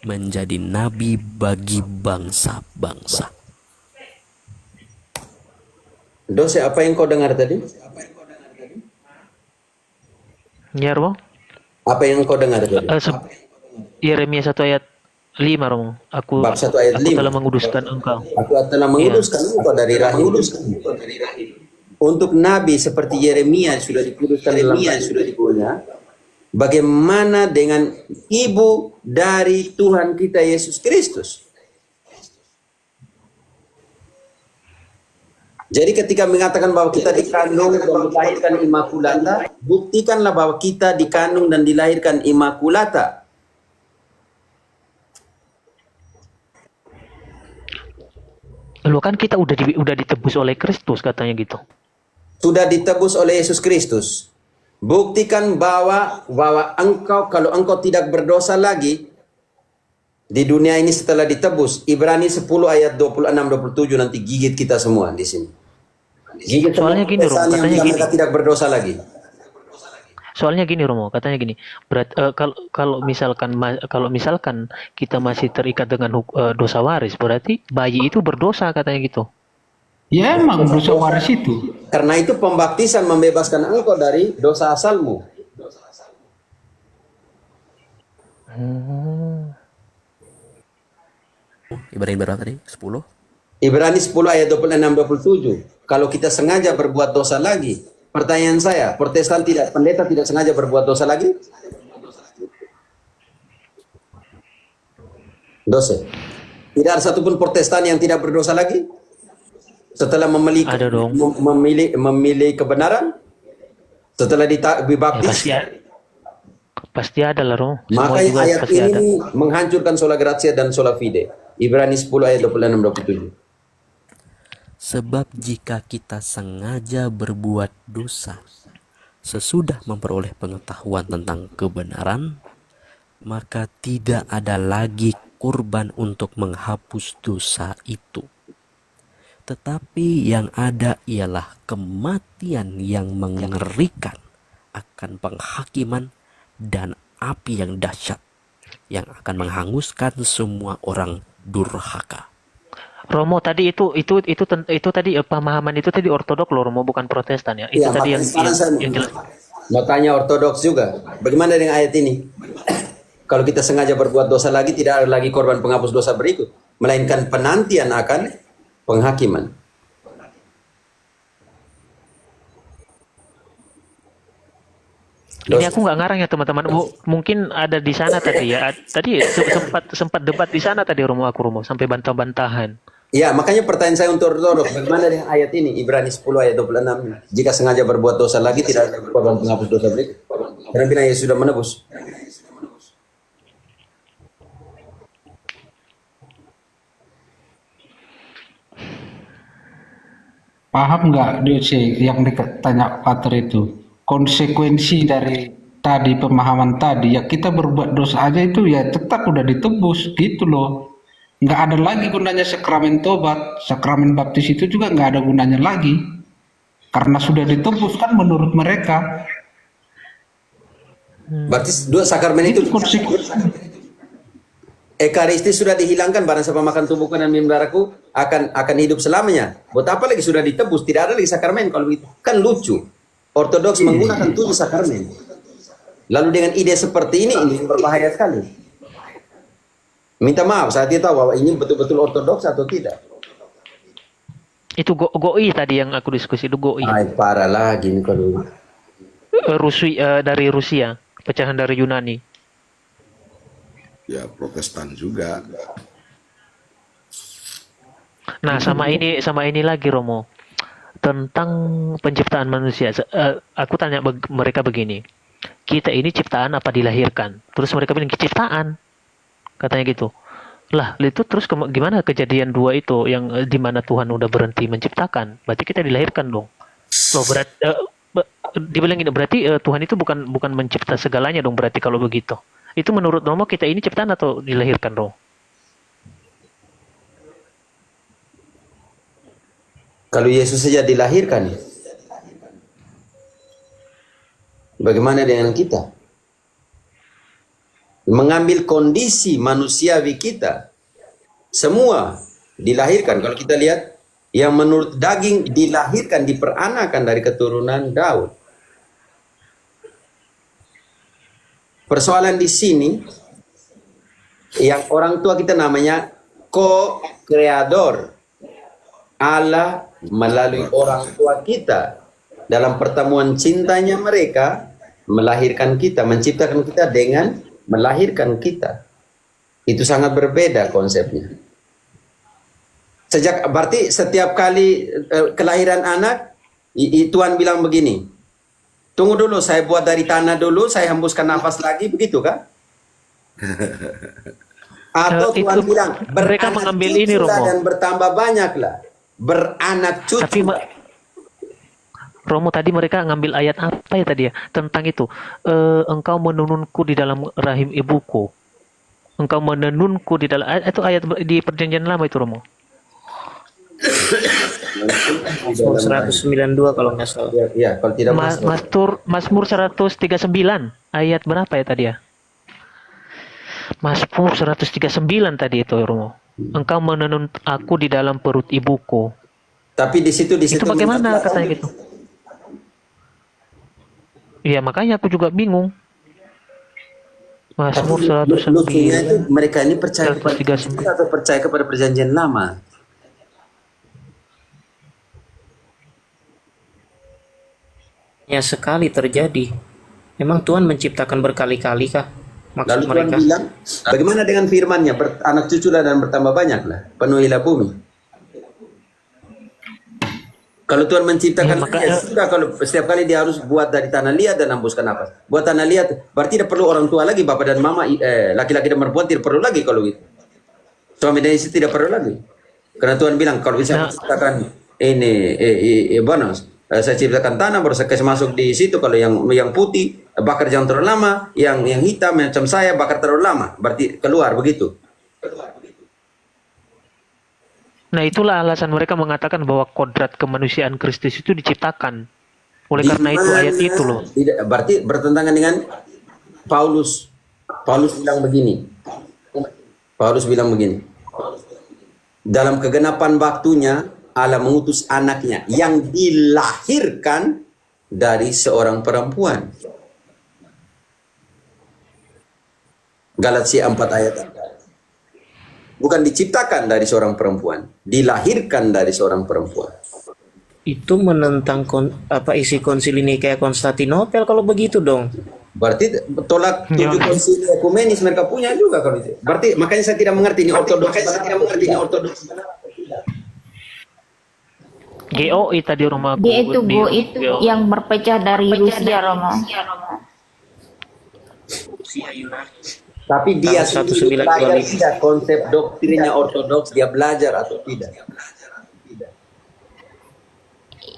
Speaker 5: menjadi nabi bagi bangsa-bangsa.
Speaker 1: Dose, apa yang kau dengar tadi?
Speaker 3: Ya Romo.
Speaker 1: Apa yang kau dengar tadi?
Speaker 3: Yeremia 1 ayat 5 Romo.
Speaker 1: Bab 1 ayat
Speaker 3: Aku
Speaker 1: 5.
Speaker 3: telah menguduskan engkau.
Speaker 1: Aku telah menguduskan engkau dari rahim. Untuk nabi seperti Yeremia sudah dikuduskan dalam ibunya. Bagaimana dengan ibu dari Tuhan kita Yesus Kristus? Jadi ketika mengatakan bahwa kita dikandung dan dilahirkan imakulata, buktikanlah bahwa kita dikandung dan dilahirkan imakulata.
Speaker 3: Loh kan kita udah ditebus oleh Kristus katanya gitu.
Speaker 1: Sudah ditebus oleh Yesus Kristus. Buktikan bahwa engkau, kalau engkau tidak berdosa lagi di dunia ini setelah ditebus. Ibrani 10 ayat 26-27 nanti gigit kita semua di sini. Gigit
Speaker 3: Soalnya gini Romo,
Speaker 1: yang
Speaker 3: katanya
Speaker 1: mereka
Speaker 3: gini.
Speaker 1: tidak berdosa lagi.
Speaker 3: Soalnya gini Romo, katanya gini. Kalau misalkan kita masih terikat dengan dosa waris, berarti bayi itu berdosa katanya gitu.
Speaker 2: Ya emang dosa waris itu.
Speaker 1: Karena itu pembaptisan membebaskan engkau dari dosa asalmu.
Speaker 5: Ibrani berapa tadi? 10?
Speaker 1: Ibrani 10 ayat 26-27. Kalau kita sengaja berbuat dosa lagi, pertanyaan saya, pendeta tidak sengaja berbuat dosa lagi? Dosa. Tidak ada satupun Protestan yang tidak berdosa lagi? Setelah
Speaker 3: Ada dong.
Speaker 1: memilih kebenaran? Setelah
Speaker 3: Ya,
Speaker 1: dibaptis?
Speaker 3: pasti ada lah Romo. Semua
Speaker 1: Makanya
Speaker 3: juga
Speaker 1: ayat
Speaker 3: pasti ada.
Speaker 1: ini menghancurkan sola gratia dan sola fide. Ibrani 10 ayat 26-27.
Speaker 5: Sebab jika kita sengaja berbuat dosa sesudah memperoleh pengetahuan tentang kebenaran, maka tidak ada lagi kurban untuk menghapus dosa itu. Tetapi yang ada ialah kematian yang mengerikan akan penghakiman dan api yang dahsyat yang akan menghanguskan semua orang durhaka.
Speaker 3: Romo tadi itu tadi pemahaman itu tadi ortodok loh Romo, bukan Protestan ya. Itu
Speaker 1: Ya,
Speaker 3: tadi
Speaker 1: makanya sekarang saya
Speaker 3: yang jelas.
Speaker 1: mau tanya ortodoks juga. Bagaimana dengan ayat ini? Kalau kita sengaja berbuat dosa lagi, tidak ada lagi korban penghapus dosa berikut, melainkan penantian akan penghakiman.
Speaker 3: Ini aku nggak ngarang ya teman-teman. Mungkin ada di sana tadi ya. Tadi sempat debat di sana tadi Romo sampai bantah-bantahan.
Speaker 1: Ya, makanya pertanyaan saya untuk ortodoks, bagaimana dengan ayat ini, Ibrani 10 ayat 26? Jika sengaja berbuat dosa lagi, tidak ada korban penghapus dosa berikut. Karena bila Yesus sudah menebus.
Speaker 2: Paham nggak DC yang ditanya Pater itu? Konsekuensi dari tadi pemahaman tadi ya kita berbuat dosa aja itu ya tetap udah ditebus gitu loh. Nggak ada lagi gunanya sakramen tobat, sakramen baptis itu juga nggak ada gunanya lagi karena sudah ditebus kan menurut mereka.
Speaker 1: Berarti dua sakramen itu,
Speaker 2: Konsekuensi.
Speaker 1: Ekaristi sudah dihilangkan, barang siapa makan tubuhku dan minum darahku akan hidup selamanya. Buat apa lagi sudah ditebus, tidak ada lagi sakramen kalau begitu. Kan lucu. Ortodoks menggunakan 7 sakramen. Lalu dengan ide seperti ini berbahaya sekali. Minta maaf, saya tidak tahu bahwa ini betul-betul ortodoks atau tidak.
Speaker 3: Itu GOI tadi yang aku diskusi itu GOI.
Speaker 1: Ay, parah lagi ini kalau
Speaker 3: Dari Rusia, pecahan dari Yunani.
Speaker 6: Ya Protestan juga.
Speaker 3: Nah, sama ini lagi Romo. Tentang penciptaan manusia. Aku tanya mereka begini. Kita ini ciptaan apa dilahirkan? Terus mereka bilang ciptaan. Katanya gitu. Lah, itu terus gimana kejadian 2 itu yang di mana Tuhan udah berhenti menciptakan? Berarti kita dilahirkan dong. Loh, dibilang gini, berarti Tuhan itu bukan mencipta segalanya dong berarti kalau begitu. Itu menurut Romo kita ini ciptaan atau dilahirkan Romo?
Speaker 1: kalau Yesus saja dilahirkan, Bagaimana dengan kita? Mengambil kondisi manusiawi kita. Semua dilahirkan. Kalau kita lihat, yang menurut daging dilahirkan, diperanakan dari keturunan Daud. Persoalan di sini, yang orang tua kita namanya co-kreator. Allah melalui orang tua kita dalam pertemuan cintanya mereka melahirkan kita, menciptakan kita dengan melahirkan kita. Itu sangat berbeda konsepnya. Berarti setiap kali kelahiran anak, Tuhan bilang begini, tunggu dulu, saya buat dari tanah dulu, saya hembuskan nafas lagi, begitu kan? Atau Tuhan
Speaker 3: Itu
Speaker 1: bilang,
Speaker 3: mereka
Speaker 1: beranak
Speaker 3: mengambil
Speaker 1: cuculah
Speaker 3: ini, Romo.
Speaker 1: dan bertambah banyaklah. Beranak cucu.
Speaker 3: Tapi Romo, tadi mereka ngambil ayat apa ya tadi ya? Tentang itu. Engkau menenunku di dalam rahim ibuku. Engkau menenunku di dalam... Itu ayat di perjanjian lama itu, Romo.
Speaker 4: Mazmur 192 kalau nggak salah.
Speaker 1: Ya, kalau tidak
Speaker 3: Mazmur 139. Ayat berapa ya tadi ya? Mazmur 139 tadi itu, Romo. Engkau menenun aku di dalam perut ibuku.
Speaker 1: Tapi di situ
Speaker 3: Itu bagaimana katanya gitu? Iya, makanya aku juga bingung. Mazmur
Speaker 1: lucunya itu
Speaker 3: 109.
Speaker 1: mereka ini percaya kepada
Speaker 3: 139.
Speaker 1: atau percaya kepada perjanjian lama.
Speaker 4: Ya sekali terjadi. Memang Tuhan menciptakan berkali-kali kah? Maksud
Speaker 1: Lalu Tuhan
Speaker 4: mereka.
Speaker 1: bilang, bagaimana dengan firman-Nya? Anak cuculah dan bertambah banyaklah, penuhilah bumi. Kalau Tuhan menciptakan,
Speaker 3: makanya-
Speaker 1: sudah, kalau setiap kali dia harus buat dari tanah liat dan hembuskan nafas. Buat tanah liat, berarti tidak perlu orang tua lagi, bapak dan mama, laki-laki dan perempuan tidak perlu lagi kalau itu. Suami dan istri tidak perlu lagi. Karena Tuhan bilang, kalau bisa menciptakan ini, bonus. Saya ciptakan tanah, baru saya kasih masuk di situ. Kalau yang putih, bakar jangan terlalu lama. Yang hitam, macam saya, bakar terlalu lama. Berarti keluar, begitu.
Speaker 3: Nah, itulah alasan mereka mengatakan bahwa kodrat kemanusiaan Kristus itu diciptakan. Oleh karena itu ayat itu loh.
Speaker 1: Tidak, berarti bertentangan dengan Paulus. Paulus bilang begini. Dalam kegenapan waktunya, Allah mengutus anaknya yang dilahirkan dari seorang perempuan. Galatia 4 ayat 4. Bukan diciptakan dari seorang perempuan, dilahirkan dari seorang perempuan.
Speaker 4: Itu menentang isi konsili Nikea Konstantinopel kalau begitu dong.
Speaker 1: Berarti tolak 7 konsili ekumenis mereka punya juga kalau itu. Berarti makanya saya tidak mengerti ini ortodoks.
Speaker 3: GOI tadi rumahku.
Speaker 8: Dia itu yang berpecah dari Rusia, Romo.
Speaker 1: Tapi dia
Speaker 4: Tahun
Speaker 1: sendiri
Speaker 4: 1925.
Speaker 1: belajar tidak konsep doktrinnya ortodoks, dia belajar atau tidak.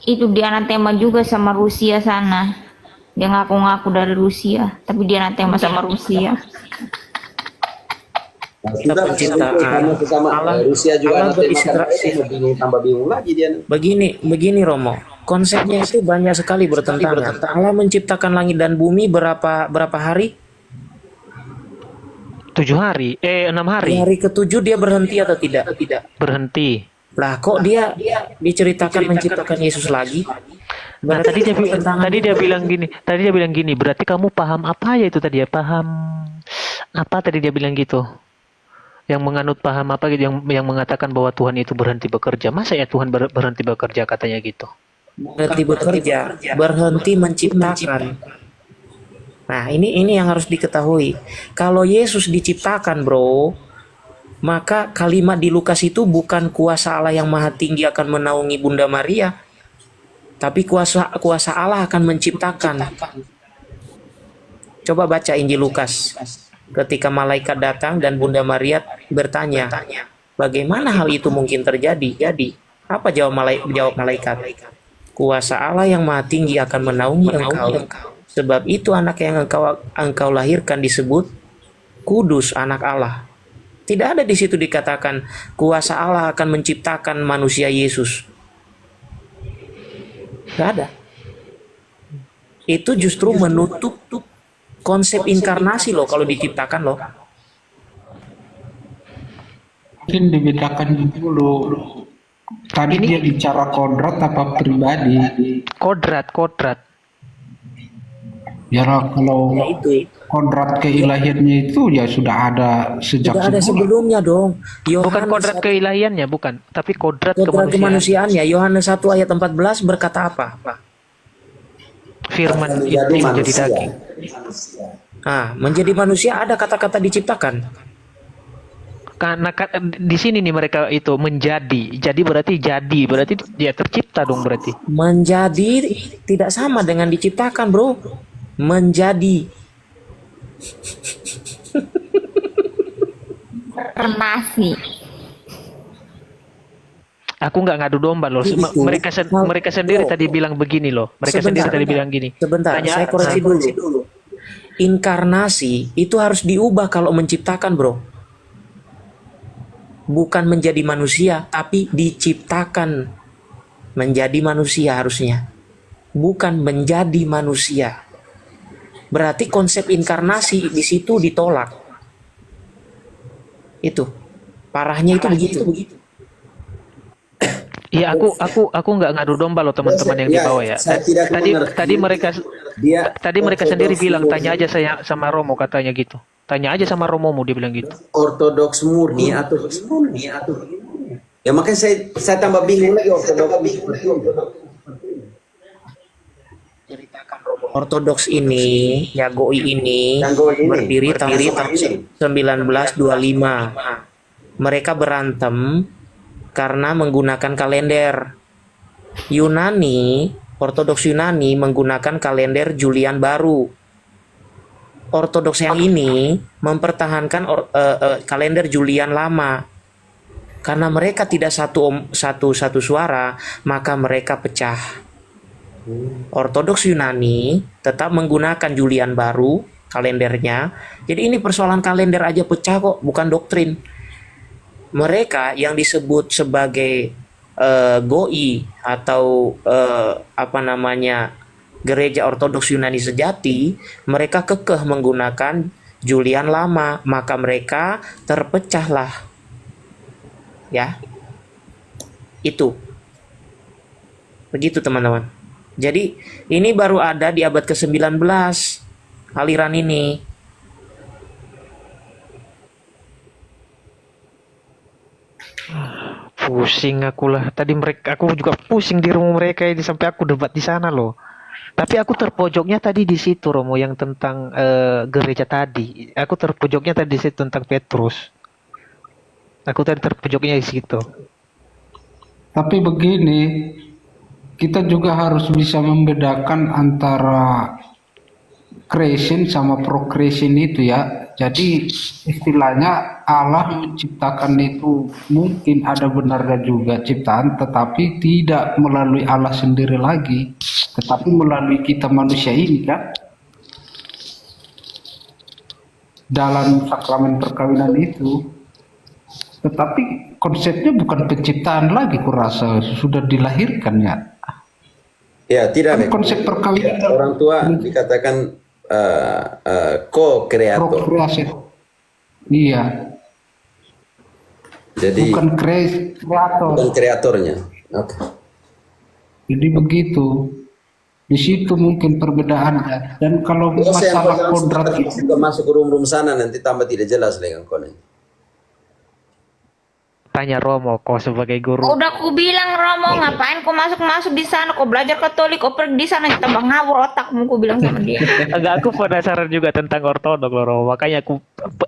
Speaker 8: Itu dia anatema juga sama Rusia sana. Dia ngaku-ngaku dari Rusia, tapi dia anatema sama Rusia.
Speaker 1: Nah, sudah
Speaker 4: penciptaan.
Speaker 1: sama
Speaker 4: Allah-
Speaker 1: Rusia juga
Speaker 4: Allah beristirahat.
Speaker 1: tambah bingung lagi dia.
Speaker 4: Begini Romo, konsepnya itu banyak sekali bertentangan. Allah menciptakan langit dan bumi berapa hari?
Speaker 3: 7 hari, 6
Speaker 4: Di
Speaker 3: hari.
Speaker 4: hari ke-7 dia berhenti atau tidak?
Speaker 3: Berhenti.
Speaker 4: Lah kok dia diceritakan menciptakan Yesus lagi?
Speaker 3: Nah, tadi dia bilang gini, berarti kamu paham apa ya itu tadi ya? Paham apa tadi dia bilang gitu? Yang menganut paham apa gitu, yang mengatakan bahwa Tuhan itu berhenti bekerja. Masa ya Tuhan berhenti bekerja katanya gitu?
Speaker 4: Berhenti bekerja, berhenti menciptakan. Nah, ini yang harus diketahui. Kalau Yesus diciptakan, bro, maka kalimat di Lukas itu bukan kuasa Allah yang maha tinggi akan menaungi Bunda Maria, tapi kuasa Allah akan menciptakan. Coba baca Injil Lukas. Ketika malaikat datang dan Bunda Maria bertanya, bagaimana hal itu mungkin terjadi? Jadi, apa jawab malaikat? Kuasa Allah yang maha tinggi akan menaungi engkau. Sebab itu anak yang engkau lahirkan disebut kudus, anak Allah. Tidak ada di situ dikatakan kuasa Allah akan menciptakan manusia Yesus. Tidak ada. itu justru menutup konsep inkarnasi loh kalau diciptakan loh.
Speaker 2: Mungkin dibedakan dulu. Tadi dia bicara kodrat apa pribadi?
Speaker 7: Kodrat.
Speaker 2: Ya kalau
Speaker 4: Ya itu
Speaker 2: kodrat keilahiannya itu ya sudah ada sejak
Speaker 4: sudah ada sebelumnya dong.
Speaker 7: Bukan
Speaker 4: Yohanes
Speaker 7: kodrat keilahiannya, bukan, tapi kodrat
Speaker 4: kodrat
Speaker 7: kemanusiaan.
Speaker 4: kemanusiaannya. Yohanes 1 ayat 14 berkata apa?
Speaker 7: Firman itu
Speaker 1: Menjadi
Speaker 7: menjadi
Speaker 1: manusia.
Speaker 7: daging.
Speaker 4: Menjadi manusia ada kata-kata diciptakan.
Speaker 7: Karena di sini nih mereka itu menjadi. Berarti dia tercipta dong berarti.
Speaker 4: Menjadi tidak sama dengan diciptakan, bro. Menjadi.
Speaker 8: Reinkarnasi.
Speaker 7: Aku nggak ngadu domba loh.
Speaker 4: Itu.
Speaker 7: Mereka sendiri tadi bilang begini loh. Mereka sendiri tadi bilang gini.
Speaker 4: Sebentar, saya koreksi dulu. Inkarnasi itu harus diubah kalau menciptakan, bro. Bukan menjadi manusia, tapi diciptakan menjadi manusia harusnya. Bukan menjadi manusia. Berarti konsep inkarnasi di situ ditolak. Itu. Parahnya itu begitu.
Speaker 7: Iya, aku nggak ngadu domba loh teman-teman yang di bawah ya.
Speaker 1: Saya tidak mengerti.
Speaker 7: Tadi mereka sendiri bilang tanya aja saya sama Romo katanya gitu. Tanya aja sama Romomu dia bilang gitu.
Speaker 1: Ortodoks murni atau gimana? Ya makanya saya tambah bingung lagi ortodoks.
Speaker 4: Ortodoks ini, Yagoi ini, berdiri tahun 1925. Mereka berantem karena menggunakan kalender. Yunani, Ortodoks Yunani menggunakan kalender Julian baru. Ortodoks yang ini mempertahankan kalender Julian lama. Karena mereka tidak satu suara, maka mereka pecah. Ortodoks Yunani tetap menggunakan Julian baru kalendernya. Jadi ini persoalan kalender aja pecah kok, bukan doktrin. Mereka yang disebut sebagai Goi atau Gereja Ortodoks Yunani sejati, mereka kekeh menggunakan Julian lama, maka mereka terpecahlah. Ya. Itu. Begitu teman-teman. Jadi ini baru ada di abad ke-19 aliran ini.
Speaker 7: Pusing aku lah. Aku juga pusing di rumah mereka ini sampai aku debat di sana loh. Tapi aku terpojoknya tadi di situ Romo yang tentang gereja tadi. Aku terpojoknya tadi di situ tentang Petrus. Aku tadi terpojoknya di situ.
Speaker 2: Tapi begini, kita juga harus bisa membedakan antara creation sama procreation itu ya. Jadi istilahnya Allah menciptakan itu mungkin ada benarnya juga ciptaan, tetapi tidak melalui Allah sendiri lagi, tetapi melalui kita manusia ini kan. Dalam sakramen perkawinan itu, tetapi konsepnya bukan penciptaan lagi, kurasa sudah dilahirkan ya.
Speaker 1: Ya, tidak.
Speaker 2: Kan konsep perkawinan
Speaker 1: Orang tua dikatakan co-kreator.
Speaker 2: prokreasi. Iya,
Speaker 1: Jadi
Speaker 2: bukan kreator.
Speaker 1: bukan kreatornya. Oke.
Speaker 2: Jadi begitu. Di situ mungkin perbedaannya. Dan kalau masalah kodrat itu,
Speaker 1: Juga masuk ke room sana nanti tambah tidak jelas dengan konen.
Speaker 7: Tanya Romo kau sebagai guru.
Speaker 8: Udah aku bilang Romo, ngapain kau masuk di sana? Kau belajar Katolik, kau pergi di sana tambah ngawur otakmu, aku bilang sama dia.
Speaker 7: Enggak, aku penasaran juga tentang ortodok loh Romo. Makanya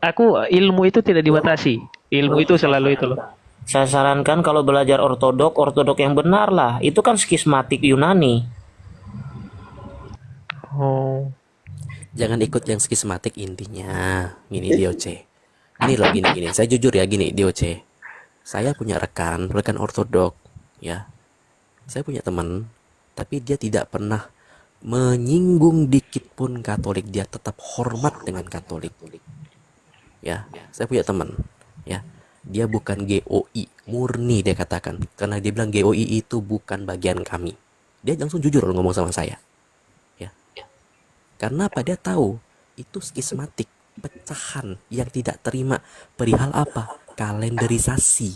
Speaker 7: aku ilmu itu tidak dibatasi. Ilmu itu selalu itu loh.
Speaker 4: Saya sarankan kalau belajar ortodok yang benar lah. Itu kan skismatik Yunani.
Speaker 7: Oh.
Speaker 5: Jangan ikut yang skismatik intinya. Gini DOC. Ini loh gini. Saya jujur ya gini DOC. Saya punya rekan ortodok ya. Saya punya teman, tapi dia tidak pernah menyinggung dikit pun Katolik. Dia tetap hormat dengan Katolik. Ya, saya punya teman ya. Dia bukan GOI, murni dia katakan. Karena dia bilang GOI itu bukan bagian kami. Dia langsung jujur ngomong sama saya. Ya. Karena apa? Dia tahu itu skismatik, pecahan yang tidak terima perihal apa? Kalenderisasi.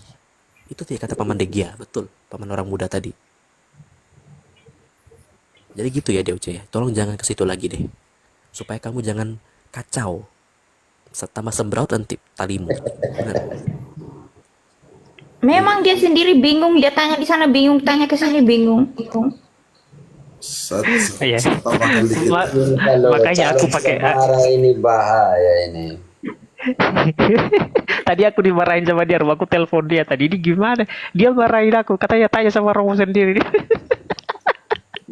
Speaker 5: Itu tadi kata Paman Degia, betul, Paman orang muda tadi. Jadi gitu ya DOC ya. Tolong jangan ke situ lagi deh. Supaya kamu jangan kacau. Tambah sembraut nanti talimu. Benar.
Speaker 8: Memang dia sendiri bingung, dia tanya di sana bingung, tanya ke sini bingung.
Speaker 3: Iya.
Speaker 6: Tambahkan dikit.
Speaker 3: Ma-
Speaker 1: Kalau
Speaker 3: makanya aku
Speaker 1: calon
Speaker 3: pakai
Speaker 1: semara ini bahaya ini.
Speaker 7: Tadi aku dimarahin sama dia, aku telepon dia tadi. Ini gimana? Dia marahin aku, katanya tanya sama Romo sendiri.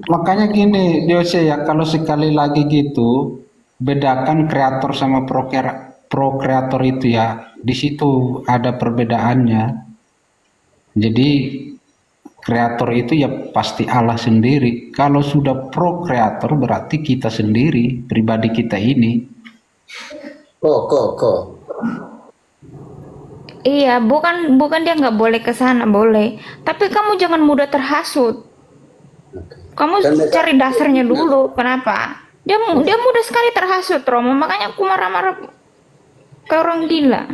Speaker 2: Makanya gini, Jose ya, kalau sekali lagi gitu, bedakan kreator sama pro kreator itu ya. Di situ ada perbedaannya. Jadi kreator itu ya pasti Allah sendiri. Kalau sudah pro kreator berarti kita sendiri, pribadi kita ini.
Speaker 1: Kok.
Speaker 8: Iya, bukan dia nggak boleh ke sana, boleh. Tapi kamu jangan mudah terhasut. Kamu cari dasarnya dulu. Kenapa? Dia mudah sekali terhasut, Romo. Makanya aku marah-marah ke orang gila.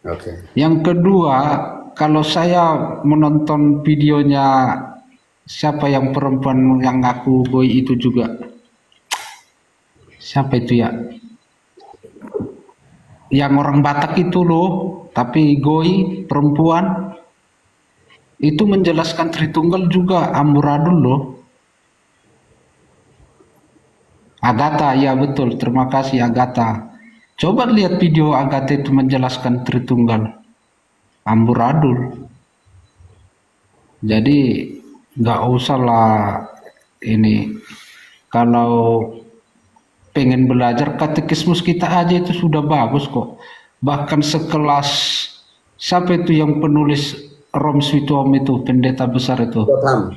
Speaker 1: Oke.
Speaker 2: Yang kedua, kalau saya menonton videonya siapa yang perempuan yang aku boy itu juga. Siapa itu ya? Yang orang Batak itu loh, tapi goi perempuan itu menjelaskan Tritunggal juga amburadul loh. Agatha, ya betul, terima kasih Agatha. Coba lihat video Agatha itu menjelaskan Tritunggal amburadul. Jadi nggak usah lah ini, kalau pengen belajar katekismus kita aja itu sudah bagus kok. Bahkan sekelas siapa itu yang penulis Rom Swituam itu, pendeta besar itu.
Speaker 1: Paham.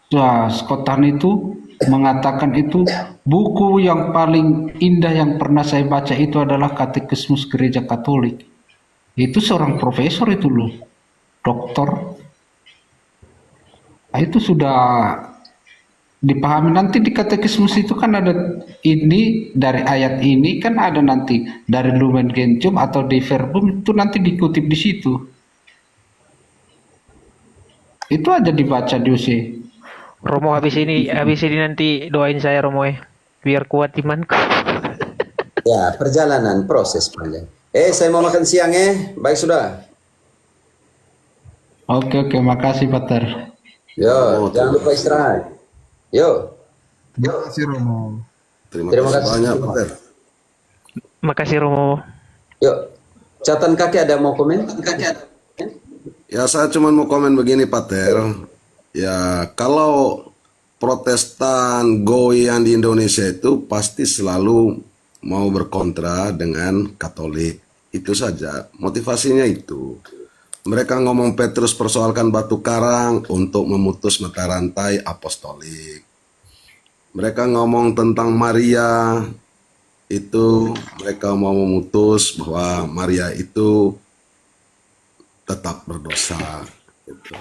Speaker 2: Nah, Skotan itu mengatakan itu buku yang paling indah yang pernah saya baca itu adalah Katekismus Gereja Katolik. Itu seorang profesor itu loh, doktor. Nah, itu sudah dipahami. Nanti di Katekismus itu kan ada ini, dari ayat ini kan ada nanti dari Lumen Gentium atau di Verbum itu nanti dikutip di situ. Itu aja dibaca di UC.
Speaker 7: Romo habis ini nanti doain saya Romo ya, biar kuat imanku.
Speaker 1: Ya, perjalanan proses panjang. Saya mau makan siang Baik sudah.
Speaker 2: Oke, makasih Pater.
Speaker 1: Yo, jangan lupa istirahat. Yo.
Speaker 6: Terima kasih Romo. Terima
Speaker 1: Terima
Speaker 6: kasih
Speaker 1: kasih.
Speaker 6: banyak Pater.
Speaker 3: Makasih Romo.
Speaker 1: Yuk. Catatan kaki ada mau komen?
Speaker 6: Ya saya cuma mau komen begini Pater. Ya kalau Protestan Goian di Indonesia itu pasti selalu mau berkontra dengan Katolik. Itu saja motivasinya itu. Mereka ngomong Petrus persoalkan batu karang untuk memutus mata rantai apostolik. Mereka ngomong tentang Maria itu mereka mau memutus bahwa Maria itu tetap berdosa. Gitu.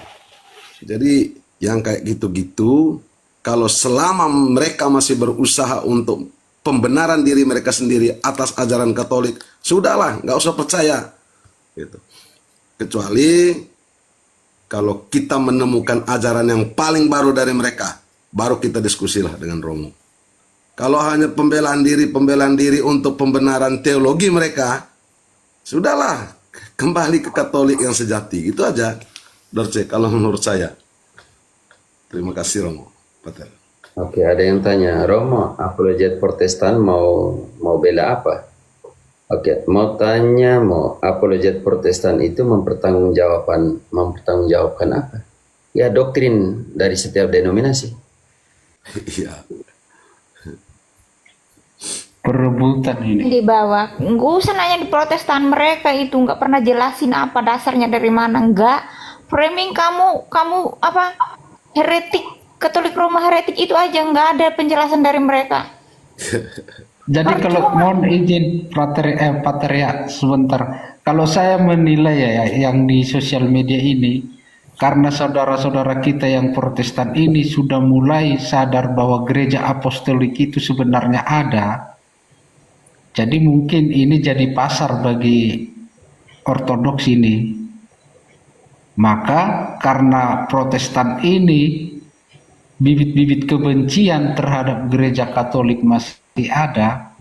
Speaker 6: Jadi yang kayak gitu-gitu, kalau selama mereka masih berusaha untuk pembenaran diri mereka sendiri atas ajaran Katolik, sudahlah, nggak usah percaya. Gitu. Kecuali kalau kita menemukan ajaran yang paling baru dari mereka, baru kita diskusilah dengan Romo. Kalau hanya pembelaan diri untuk pembenaran teologi mereka, sudahlah, kembali ke Katolik yang sejati. Itu aja, Dorce, kalau menurut saya. Terima kasih Romo, Pater.
Speaker 1: Oke, ada yang tanya, Romo, apologet Protestan mau bela apa? Oke, mau apologet Protestan itu mempertanggungjawabkan apa? Ya, doktrin dari setiap denominasi.
Speaker 6: Iya.
Speaker 2: Perebutan ini.
Speaker 8: Di bawah, nggak usah nanya di Protestan, mereka itu nggak pernah jelasin apa dasarnya dari mana, nggak. Framing kamu apa heretik, Katolik Roma heretik itu aja, nggak ada penjelasan dari mereka.
Speaker 2: Jadi kalau mohon izin Pater ya sebentar. Kalau saya menilai ya yang di sosial media ini karena saudara-saudara kita yang Protestan ini sudah mulai sadar bahwa gereja apostolik itu sebenarnya ada, jadi mungkin ini jadi pasar bagi Ortodoks ini. Maka karena Protestan ini bibit-bibit kebencian terhadap gereja Katolik masih ada,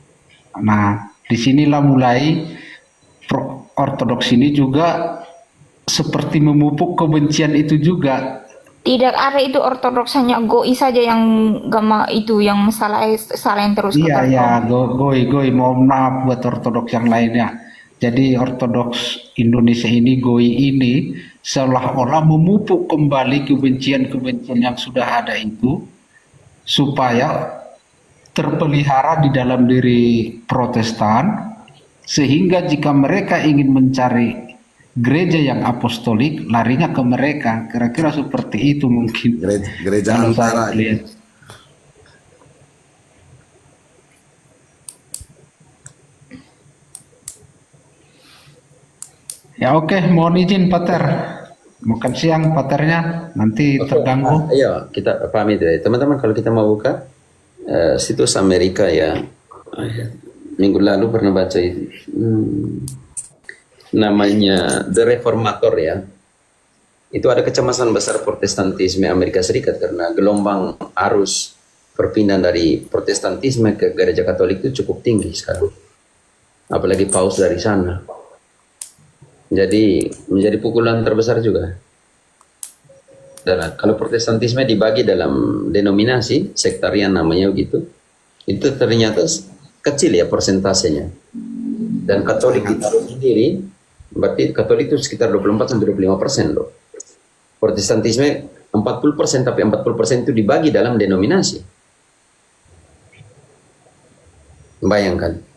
Speaker 2: nah disinilah mulai Ortodoks ini juga seperti memupuk kebencian itu juga.
Speaker 8: Tidak ada itu Ortodoks, hanya GOI saja yang gama itu yang salah yang terus
Speaker 2: Iya
Speaker 8: kata
Speaker 2: ya,
Speaker 8: Romo.
Speaker 2: GOI, mohon maaf buat Ortodoks yang lainnya. Jadi Ortodoks Indonesia ini, GOI ini seolah-olah memupuk kembali kebencian-kebencian yang sudah ada itu supaya terpelihara di dalam diri Protestan, sehingga jika mereka ingin mencari gereja yang apostolik, larinya ke mereka. Kira-kira seperti itu mungkin.
Speaker 6: Gereja
Speaker 2: Kalau saya
Speaker 6: antara.
Speaker 2: lihat. Ya oke, mohon izin Pater. Makan siang Paternya, nanti terganggu.
Speaker 1: Iya, kita pamit ya. Teman-teman, kalau kita mau buka situs Amerika ya. Minggu lalu pernah baca itu. Namanya The Reformator ya. Itu ada kecemasan besar Protestantisme Amerika Serikat karena gelombang arus perpindahan dari Protestantisme ke gereja Katolik itu cukup tinggi sekarang. Apalagi paus dari sana. Jadi menjadi pukulan terbesar juga. Dan kalau Protestantisme dibagi dalam denominasi, sektarian namanya begitu, itu ternyata kecil ya persentasenya. Dan Katolik ditaruh sendiri, berarti Katolik itu sekitar 24-25% loh. Protestantisme 40%, tapi 40% itu dibagi dalam denominasi. Bayangkan.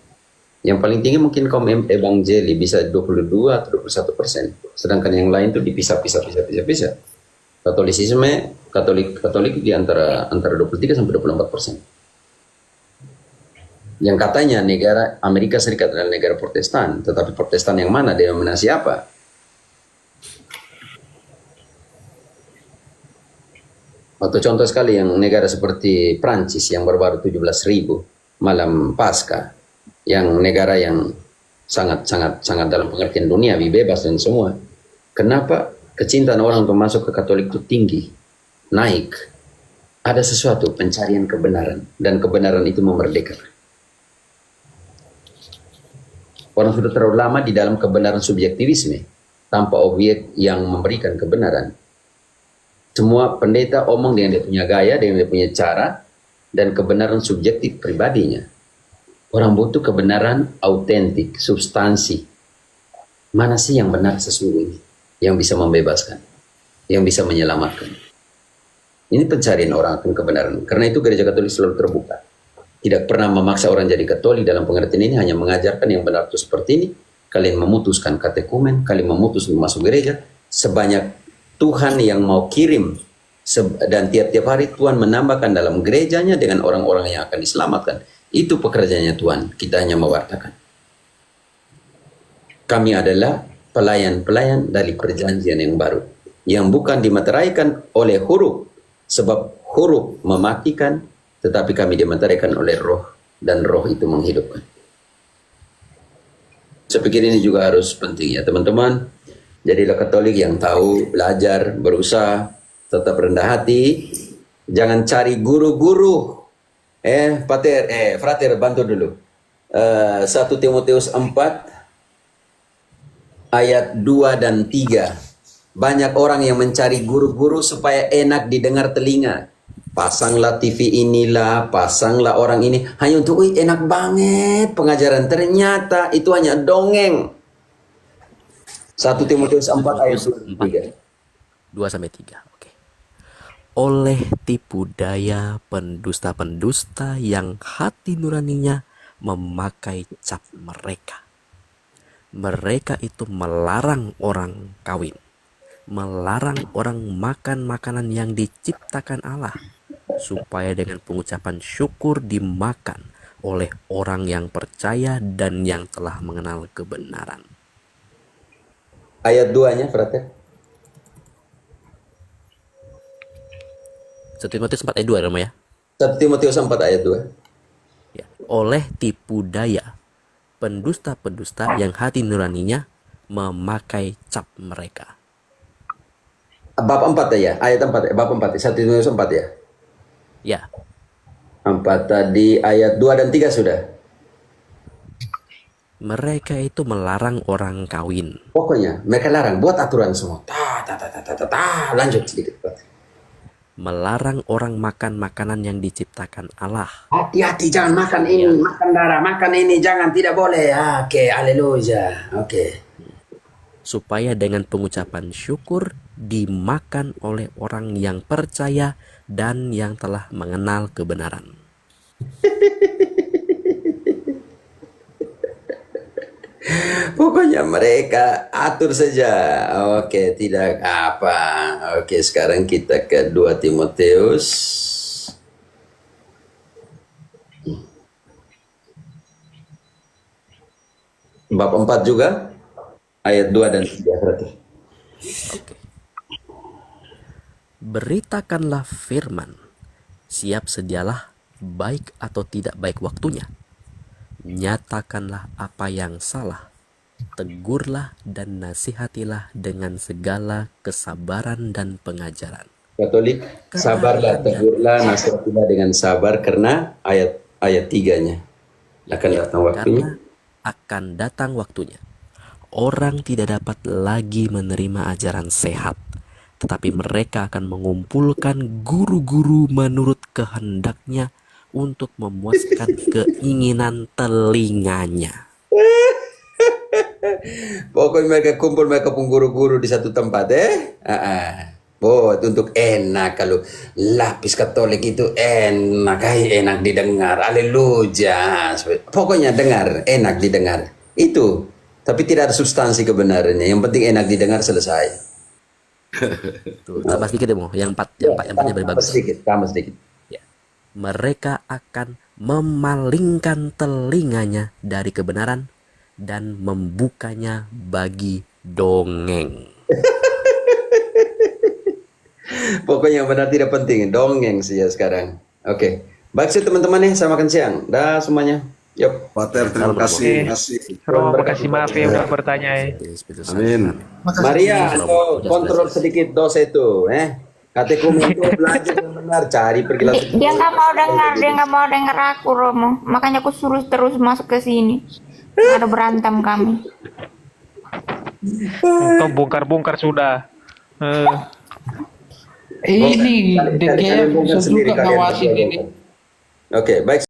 Speaker 1: Yang paling tinggi mungkin kaum evangeli bisa 22 atau 21%. Sedangkan yang lain itu dipisah-pisah. Katolik di antara 23 sampai 24%. Yang katanya negara Amerika Serikat adalah negara Protestan, tetapi Protestan yang mana, denominasi apa? Atau contoh sekali yang negara seperti Prancis yang baru-baru 17.000 malam Pasca, yang negara yang sangat dalam pengertian dunia, bebas dan semua. Kenapa kecintaan orang untuk masuk ke Katolik itu tinggi, naik? Ada sesuatu pencarian kebenaran, dan kebenaran itu memerdekakan. Orang sudah terlalu lama di dalam kebenaran subjektivisme tanpa objek yang memberikan kebenaran. Semua pendeta omong dengan dia punya gaya, dengan dia punya cara, dan kebenaran subjektif pribadinya. Orang butuh kebenaran autentik, substansi. Mana sih yang benar sesungguhnya? Yang bisa membebaskan, yang bisa menyelamatkan. Ini pencarian orang akan kebenaran. Karena itu gereja Katolik selalu terbuka. Tidak pernah memaksa orang jadi Katolik dalam pengertian ini, hanya mengajarkan yang benar itu seperti ini. Kalian memutuskan katekumen, kalian memutuskan masuk gereja, sebanyak Tuhan yang mau kirim, dan tiap-tiap hari Tuhan menambahkan dalam gerejanya dengan orang-orang yang akan diselamatkan. Itu pekerjaannya Tuhan, kita hanya mewartakan. Kami adalah pelayan-pelayan dari perjanjian yang baru, yang bukan dimeteraikan oleh huruf, sebab huruf mematikan, tetapi kami dimeteraikan oleh roh, dan roh itu menghidupkan. Saya pikir ini juga harus penting ya teman-teman. Jadilah Katolik yang tahu, belajar, berusaha, tetap rendah hati. Jangan cari guru-guru. Frater, bantu dulu. 1 Timotius 4 ayat 2 dan 3. Banyak orang yang mencari guru-guru supaya enak didengar telinga. Pasanglah TV inilah, pasanglah orang ini. Hanya untuk, enak banget pengajaran. Ternyata itu hanya dongeng. 1 Timotius 4 ayat 2
Speaker 5: sampai 3. Oke. Oleh tipu daya pendusta-pendusta yang hati nuraninya memakai cap mereka. Mereka itu melarang orang kawin, melarang orang makan makanan yang diciptakan Allah, supaya dengan pengucapan syukur dimakan oleh orang yang percaya dan yang telah mengenal kebenaran.
Speaker 1: Ayat 2-nya, Frater.
Speaker 5: 1 Timotius 4 ayat 2 Romo ya.
Speaker 1: 1 Timotius 4 ayat 2.
Speaker 5: Ya. Oleh tipu daya pendusta-pendusta yang hati nuraninya memakai cap mereka.
Speaker 1: Bab 4 ya, ayat 4, bab 4, 1 Timotius 4 ya.
Speaker 5: Ya,
Speaker 1: 4 tadi ayat 2 dan 3 sudah.
Speaker 5: mereka itu melarang orang kawin,
Speaker 1: Pokoknya mereka larang, buat aturan semua. Lanjut sedikit.
Speaker 5: melarang orang makan makanan yang diciptakan Allah,
Speaker 1: Hati-hati jangan makan ini, makan darah, makan ini jangan, tidak boleh. Oke, haleluya. Oke.
Speaker 5: supaya dengan pengucapan syukur dimakan oleh orang yang percaya dan yang telah mengenal kebenaran.
Speaker 1: Pokoknya mereka atur saja. Oke, tidak apa. Oke, sekarang kita ke 2 Timotius. Bab 4 juga. Ayat 2 dan 3 berarti.
Speaker 5: Beritakanlah firman, siap sedialah baik atau tidak baik waktunya. Nyatakanlah apa yang salah, tegurlah dan nasihatilah dengan segala kesabaran dan pengajaran.
Speaker 1: Katolik, sabarlah, tegurlah, nasihatilah dengan sabar karena ayat 3-nya. Akan datang waktunya.
Speaker 5: Karena akan datang waktunya, orang tidak dapat lagi menerima ajaran sehat, tetapi mereka akan mengumpulkan guru-guru menurut kehendaknya untuk memuaskan keinginan telinganya.
Speaker 1: Pokoknya mereka kumpul, mereka pun guru-guru di satu tempat Buat untuk enak, kalau lapis Katolik itu enak, enak didengar, haleluya. Pokoknya dengar, enak didengar. Itu, tapi tidak ada substansi kebenarannya. Yang penting enak didengar, selesai.
Speaker 5: Tuh, tambah sedikit deh, yang empatnya lebih bagus.
Speaker 1: Tambah sedikit.
Speaker 5: Ya. Mereka akan memalingkan telinganya dari kebenaran dan membukanya bagi dongeng.
Speaker 1: Pokoknya yang benar tidak penting, dongeng sih ya sekarang. Oke, baik sih teman-teman ya, saya makan siang. Dah semuanya. Yup.
Speaker 6: Pater, terima kasih.
Speaker 7: Romo, makasih maaf ya udah bertanya ya.
Speaker 6: Amin.
Speaker 1: Maria, kontrol sedikit dosa itu, Kataku itu belajar yang benar, cari pergilah.
Speaker 8: Dia nggak mau dengar, dia nggak mau dengar aku, Romo. Makanya aku suruh terus masuk ke sini. Ada berantem kami.
Speaker 7: Kau bongkar-bongkar sudah.
Speaker 2: Ini
Speaker 1: Kalian
Speaker 2: DKM bisa
Speaker 1: sendiri,
Speaker 2: juga
Speaker 1: kalian
Speaker 2: ngawasin
Speaker 1: bongkar.
Speaker 2: ini.
Speaker 1: Oke, baik.